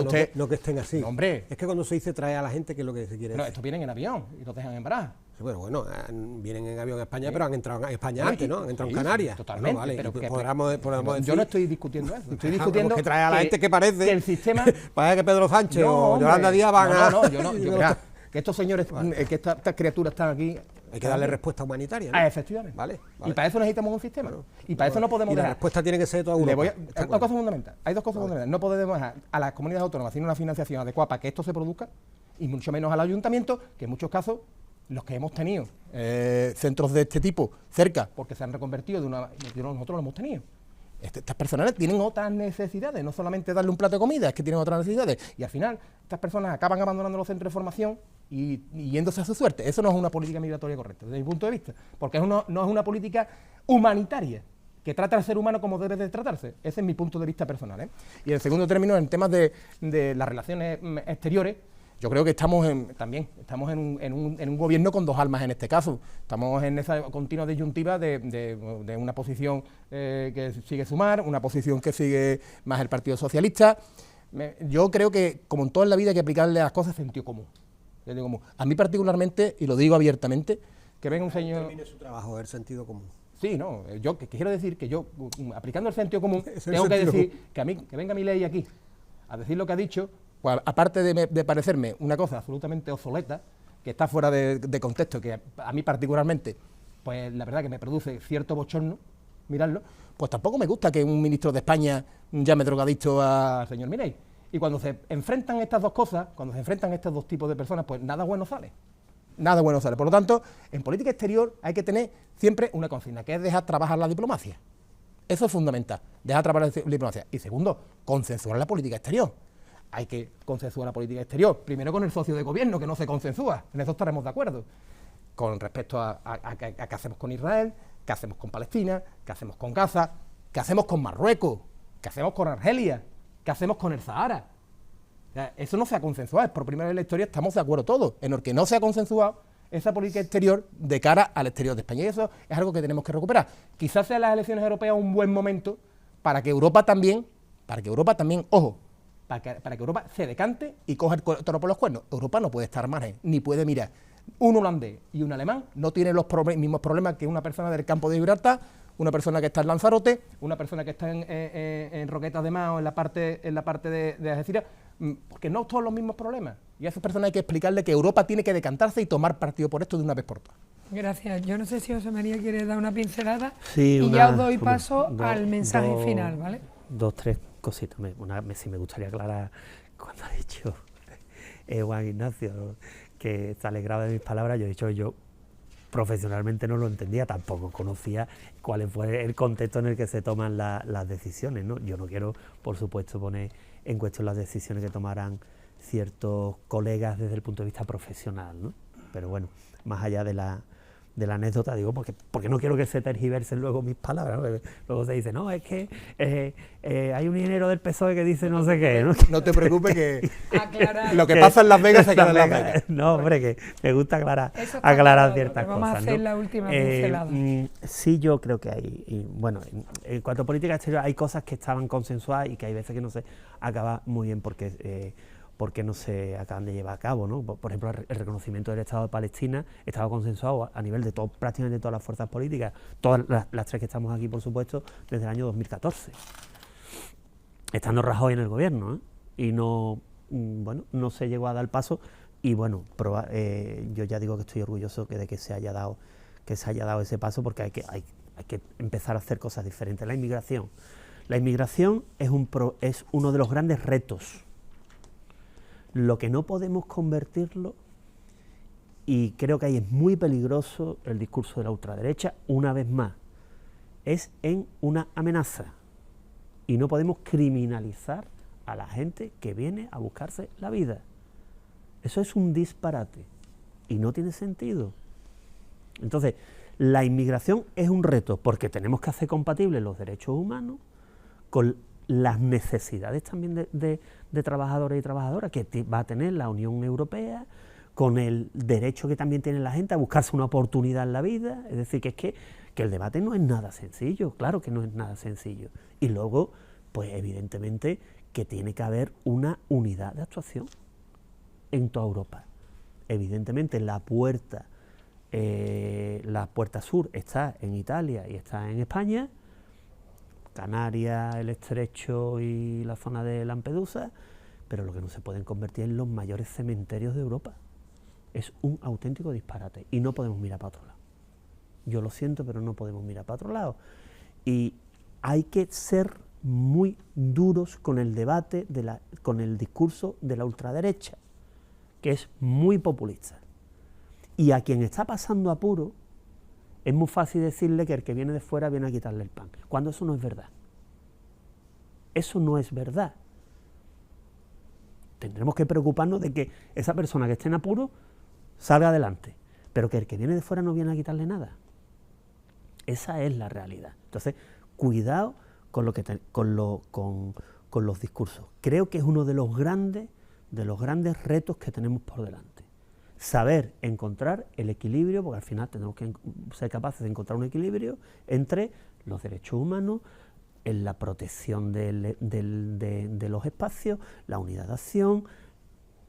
usted. No que estén así. No, hombre. Es que cuando se dice traer a la gente, ¿qué es lo que se quiere decir? No, estos vienen en avión y los dejan en Barajas. Bueno, vienen en avión a España, pero han entrado en España antes, ¿no? Han entrado en sí, Canarias. Totalmente. No, vale, Pero podemos decir... Yo no estoy discutiendo eso. Estoy discutiendo que trae a la gente que parece... Que el sistema... Parece que Pedro Sánchez o Yolanda Díaz van a... No, que estos señores, que estas criaturas están aquí... Hay que darle respuesta humanitaria, ¿no? Efectivamente. Vale. Y para eso necesitamos un sistema. Y para eso no podemos dejar... la respuesta tiene que ser toda Europa. Hay dos cosas fundamentales. No podemos dejar a las comunidades autónomas sin una financiación adecuada para que esto se produzca, y mucho menos al ayuntamiento, que en muchos casos, los que hemos tenido centros de este tipo cerca, porque se han reconvertido nosotros lo hemos tenido. Estas personas tienen otras necesidades, no solamente darle un plato de comida, es que tienen otras necesidades. Y al final, estas personas acaban abandonando los centros de formación y yéndose a su suerte. Eso no es una política migratoria correcta, desde mi punto de vista, porque no es una política humanitaria, que trata al ser humano como debe de tratarse. Ese es mi punto de vista personal, ¿eh? Y en segundo término, en temas de las relaciones exteriores, yo creo que estamos en un gobierno con dos almas en este caso. Estamos en esa continua disyuntiva de una posición que sigue Sumar, una posición que sigue más el Partido Socialista. Yo creo que, como en toda la vida, hay que aplicarle a las cosas sentido común. A mí particularmente, y lo digo abiertamente, que venga un señor... Termine su trabajo, el sentido común. Sí, no, yo quiero decir que yo, aplicando el sentido común, tengo que decir que venga Milei aquí a decir lo que ha dicho. Pues, aparte de parecerme una cosa absolutamente obsoleta, que está fuera de contexto, que a mí particularmente, pues la verdad que me produce cierto bochorno mirarlo, pues tampoco me gusta que un ministro de España llame drogadicto al señor Milei. Y cuando se enfrentan estas dos cosas, cuando se enfrentan estos dos tipos de personas, pues nada bueno sale. Nada bueno sale. Por lo tanto, en política exterior hay que tener siempre una consigna, que es dejar trabajar la diplomacia. Eso es fundamental, dejar trabajar la diplomacia. Y segundo, consensuar la política exterior. Hay que consensuar la política exterior, primero con el socio de gobierno, que no se consensúa, en eso estaremos de acuerdo, con respecto a qué hacemos con Israel, qué hacemos con Palestina, qué hacemos con Gaza, qué hacemos con Marruecos, qué hacemos con Argelia, qué hacemos con el Sahara. O sea, eso no se ha consensuado, por primera vez en la historia estamos de acuerdo todos, en lo que no se ha consensuado esa política exterior de cara al exterior de España, y eso es algo que tenemos que recuperar. Quizás sean las elecciones europeas un buen momento para que Europa también, ojo, para que Europa se decante y coja el toro por los cuernos. Europa no puede estar al margen, ni puede mirar. Un holandés y un alemán no tienen los mismos problemas que una persona del campo de Gibraltar, una persona que está en Lanzarote, una persona que está en Roquetas de Mar o en la parte de Algeciras, porque no todos los mismos problemas. Y a esas personas hay que explicarle que Europa tiene que decantarse y tomar partido por esto de una vez por todas. Gracias. Yo no sé si José María quiere dar una pincelada, sí, y ya os doy paso al mensaje final, ¿vale? Tres cositas. Sí me gustaría aclarar cuando ha dicho Juan Ignacio que se alegraba de mis palabras. Yo he dicho, yo profesionalmente no lo entendía, tampoco conocía cuál fue el contexto en el que se toman las decisiones, ¿no? Yo no quiero, por supuesto, poner en cuestión las decisiones que tomarán ciertos colegas desde el punto de vista profesional, ¿no? Pero bueno, más allá de la anécdota, digo, porque no quiero que se tergiversen luego mis palabras, ¿no? Luego se dice, no, es que hay un ingeniero del PSOE que dice no sé qué, ¿no? No te preocupes que Aclarar. lo que pasa en Las Vegas se queda en Las Vegas. Vegas. No, hombre, que me gusta aclarar Aclarar ciertas cosas. Vamos a hacer, ¿no?, la última pincelada. Sí, yo creo que hay, y bueno, en cuanto a política exterior, hay cosas que estaban consensuadas y que hay veces que no se acaba muy bien porque no se acaban de llevar a cabo, ¿no? Por ejemplo, el reconocimiento del Estado de Palestina estaba consensuado a nivel de prácticamente todas las fuerzas políticas, todas las tres que estamos aquí, por supuesto, desde el año 2014, estando Rajoy en el gobierno, ¿eh? Y no, bueno, no se llegó a dar el paso, y bueno, yo ya digo que estoy orgulloso de que se haya dado ese paso, porque hay que empezar a hacer cosas diferentes. La inmigración es uno de los grandes retos. Lo que no podemos convertirlo, y creo que ahí es muy peligroso el discurso de la ultraderecha, una vez más, es en una amenaza. Y no podemos criminalizar a la gente que viene a buscarse la vida. Eso es un disparate y no tiene sentido. Entonces, la inmigración es un reto porque tenemos que hacer compatibles los derechos humanos con las necesidades también de trabajadores y trabajadoras que va a tener la Unión Europea, con el derecho que también tiene la gente a buscarse una oportunidad en la vida. Es decir, que el debate no es nada sencillo, claro que no es nada sencillo. Y luego, pues evidentemente que tiene que haber una unidad de actuación en toda Europa. Evidentemente la puerta sur está en Italia y está en España, Canarias, el Estrecho y la zona de Lampedusa, pero lo que no se pueden convertir en los mayores cementerios de Europa. Es un auténtico disparate y no podemos mirar para otro lado. Yo lo siento, pero no podemos mirar para otro lado. Y hay que ser muy duros con el debate, con el discurso de la ultraderecha, que es muy populista. Y a quien está pasando apuro, es muy fácil decirle que el que viene de fuera viene a quitarle el pan, cuando eso no es verdad. Eso no es verdad. Tendremos que preocuparnos de que esa persona que esté en apuro salga adelante, pero que el que viene de fuera no viene a quitarle nada. Esa es la realidad. Entonces, cuidado con los discursos. Creo que es uno de los grandes retos que tenemos por delante. Saber encontrar el equilibrio, porque al final tenemos que ser capaces de encontrar un equilibrio entre los derechos humanos, en la protección de los espacios, la unidad de acción,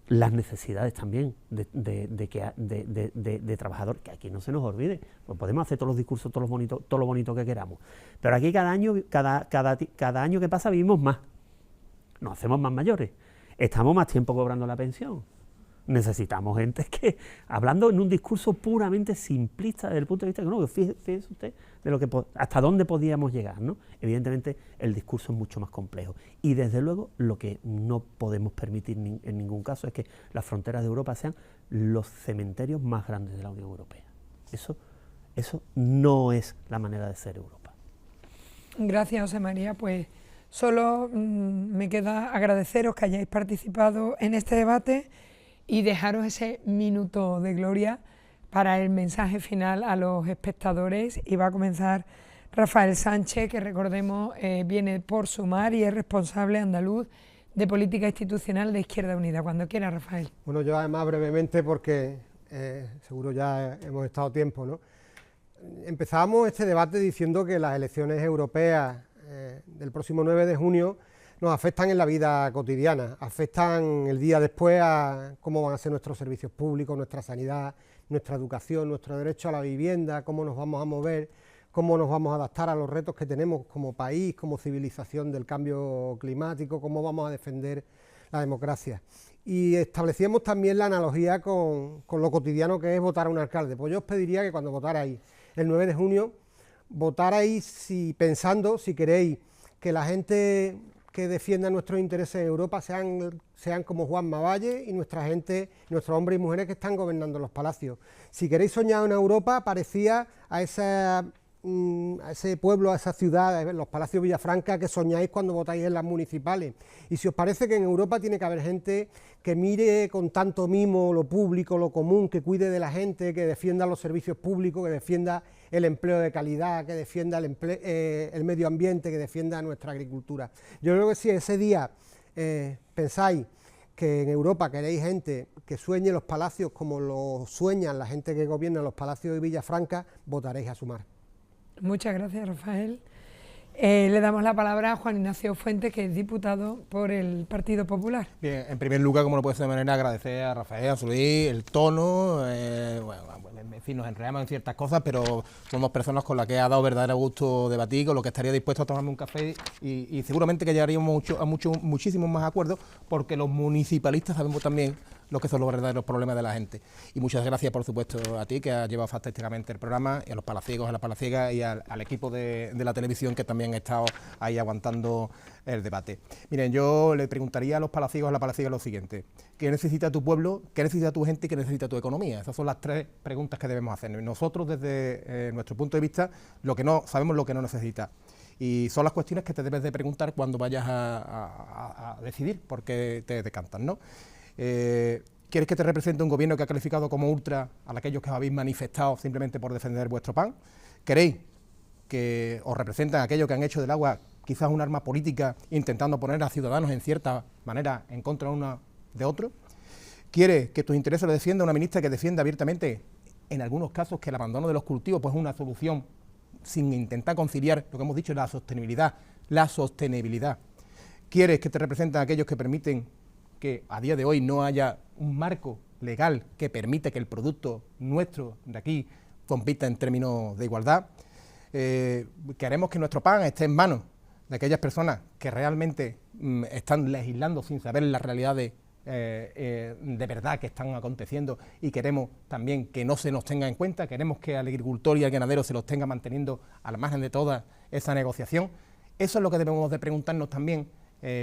las necesidades también de trabajadores, que aquí no se nos olvide, pues podemos hacer todos los discursos, todo lo bonito que queramos, pero aquí cada año que pasa vivimos más, nos hacemos más mayores, estamos más tiempo cobrando la pensión. Necesitamos gente que, hablando en un discurso puramente simplista desde el punto de vista económico, fíjese usted de hasta dónde podíamos llegar, ¿no? Evidentemente el discurso es mucho más complejo y desde luego lo que no podemos permitir en ningún caso es que las fronteras de Europa sean los cementerios más grandes de la Unión Europea. Eso no es la manera de ser Europa. Gracias, José María. Pues solo me queda agradeceros que hayáis participado en este debate y dejaros ese minuto de gloria para el mensaje final a los espectadores. Y va a comenzar Rafael Sánchez, que recordemos viene por Sumar y es responsable andaluz de política institucional de Izquierda Unida. Cuando quiera, Rafael. Bueno, yo además brevemente, porque seguro ya hemos estado tiempo, ¿no? Empezábamos este debate diciendo que las elecciones europeas del próximo 9 de junio nos afectan en la vida cotidiana, afectan el día después a cómo van a ser nuestros servicios públicos, nuestra sanidad, nuestra educación, nuestro derecho a la vivienda, cómo nos vamos a mover, cómo nos vamos a adaptar a los retos que tenemos como país, como civilización del cambio climático, cómo vamos a defender la democracia. Y establecíamos también la analogía con lo cotidiano que es votar a un alcalde. Pues yo os pediría que cuando votarais el 9 de junio, votarais pensando, si queréis, que la gente que defiendan nuestros intereses en Europa sean como Juan Mavalle y nuestra gente, nuestros hombres y mujeres que están gobernando los palacios. Si queréis soñar una Europa parecida a esa a ese pueblo, a esa ciudad, los Palacios Villafranca, que soñáis cuando votáis en las municipales. Y si os parece que en Europa tiene que haber gente que mire con tanto mimo lo público, lo común, que cuide de la gente, que defienda los servicios públicos, que defienda el empleo de calidad, que defienda el medio ambiente, que defienda nuestra agricultura. Yo creo que si ese día pensáis que en Europa queréis gente que sueñe los palacios como lo sueñan la gente que gobierna los Palacios de Villafranca, votaréis a Sumar. Muchas gracias, Rafael. Le damos la palabra a Juan Ignacio Fuentes, que es diputado por el Partido Popular. Bien, en primer lugar, como no puede ser de manera, agradecer a Rafael, a José Luis, el tono, en fin, nos enredamos en ciertas cosas, pero somos personas con las que ha dado verdadero gusto debatir, con lo que estaría dispuesto a tomarme un café y seguramente que llegaríamos a muchísimos más acuerdos, porque los municipalistas sabemos también lo que son los verdaderos problemas de la gente. Y muchas gracias, por supuesto, a ti, que has llevado fantásticamente el programa, y a los palaciegos, a las palaciegas y al equipo de la televisión, que también ha estado ahí aguantando el debate. Miren, yo le preguntaría a los palaciegos, a las palaciegas lo siguiente: ¿qué necesita tu pueblo, qué necesita tu gente y qué necesita tu economía? Esas son las tres preguntas que debemos hacer. Nosotros, desde nuestro punto de vista, sabemos lo que no necesita. Y son las cuestiones que te debes de preguntar cuando vayas a decidir por qué te decantas, ¿no? ¿Quieres que te represente un gobierno que ha calificado como ultra a aquellos que os habéis manifestado simplemente por defender vuestro pan? ¿Queréis que os representan aquellos que han hecho del agua quizás un arma política, intentando poner a ciudadanos en cierta manera en contra uno de otro? ¿Quieres que tus intereses lo defienda una ministra que defienda abiertamente, en algunos casos, que el abandono de los cultivos pues es una solución, sin intentar conciliar lo que hemos dicho, la sostenibilidad? ¿Quieres que te representen aquellos que permiten que a día de hoy no haya un marco legal que permite que el producto nuestro de aquí compita en términos de igualdad? Queremos que nuestro pan esté en manos de aquellas personas que realmente están legislando sin saber las realidades de verdad que están aconteciendo, y queremos también que no se nos tenga en cuenta. Queremos que al agricultor y al ganadero se los tenga manteniendo al margen de toda esa negociación. Eso es lo que debemos de preguntarnos también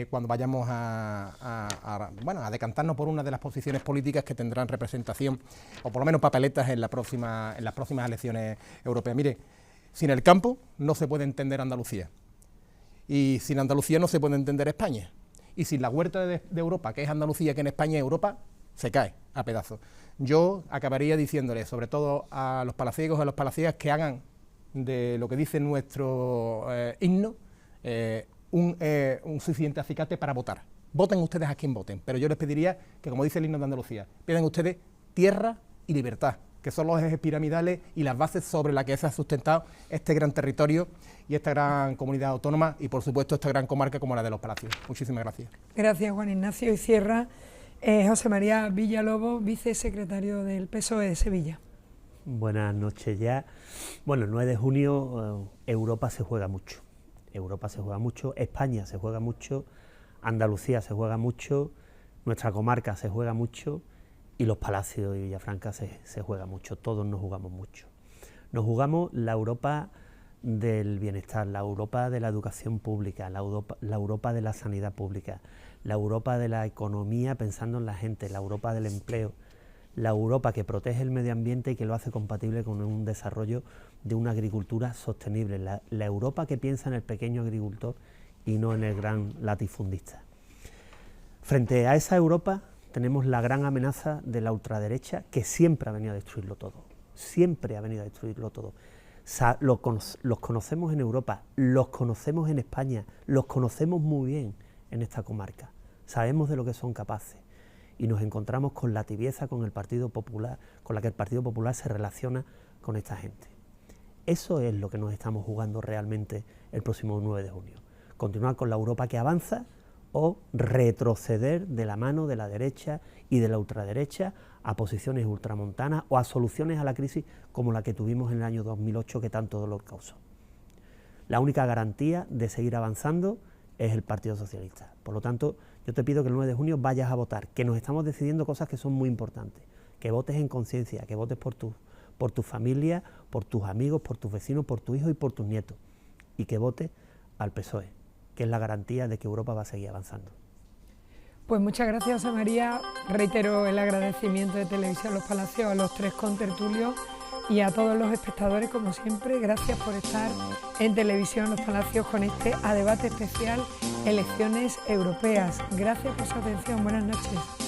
cuando vayamos a decantarnos por una de las posiciones políticas que tendrán representación, o por lo menos papeletas en las próximas elecciones europeas. Mire, sin el campo no se puede entender Andalucía, y sin Andalucía no se puede entender España, y sin la huerta de Europa, que es Andalucía, que en España y Europa, se cae a pedazos. Yo acabaría diciéndole, sobre todo a los palaciegos, a las palaciegas, que hagan de lo que dice nuestro himno un suficiente acicate para votar. Voten ustedes a quien voten, pero yo les pediría que, como dice el himno de Andalucía, pidan ustedes tierra y libertad, que son los ejes piramidales y las bases sobre las que se ha sustentado este gran territorio y esta gran comunidad autónoma, y por supuesto esta gran comarca como la de los Palacios. Muchísimas gracias. Gracias, Juan Ignacio. Y cierra José María Villalobos, vicesecretario del PSOE de Sevilla. Buenas noches ya. Bueno, el 9 de junio Europa se juega mucho. Europa se juega mucho, España se juega mucho, Andalucía se juega mucho, nuestra comarca se juega mucho, y los Palacios y Villafranca se juega mucho. Todos nos jugamos mucho. Nos jugamos la Europa del bienestar, la Europa de la educación pública, la Europa de la sanidad pública, la Europa de la economía pensando en la gente, la Europa del empleo, la Europa que protege el medio ambiente y que lo hace compatible con un desarrollo de una agricultura sostenible, la Europa que piensa en el pequeño agricultor y no en el gran latifundista. Frente a esa Europa tenemos la gran amenaza de la ultraderecha, que siempre ha venido a destruirlo todo, siempre ha venido a destruirlo todo. Los conocemos en Europa, los conocemos en España, los conocemos muy bien en esta comarca, sabemos de lo que son capaces, y nos encontramos con la tibieza con el Partido Popular, con la que el Partido Popular se relaciona con esta gente. Eso es lo que nos estamos jugando realmente el próximo 9 de junio. Continuar con la Europa que avanza o retroceder de la mano de la derecha y de la ultraderecha a posiciones ultramontanas o a soluciones a la crisis como la que tuvimos en el año 2008, que tanto dolor causó. La única garantía de seguir avanzando es el Partido Socialista. Por lo tanto, yo te pido que el 9 de junio vayas a votar, que nos estamos decidiendo cosas que son muy importantes, que votes en conciencia, que votes por tu familia, por tus amigos, por tus vecinos, por tus hijos y por tus nietos, y que votes al PSOE, que es la garantía de que Europa va a seguir avanzando. Pues muchas gracias, José María. Reitero el agradecimiento de Televisión Los Palacios a los tres contertulios Y a todos los espectadores, como siempre, gracias por estar en Televisión Los Palacios con este A Debate especial Elecciones Europeas. Gracias por su atención. Buenas noches.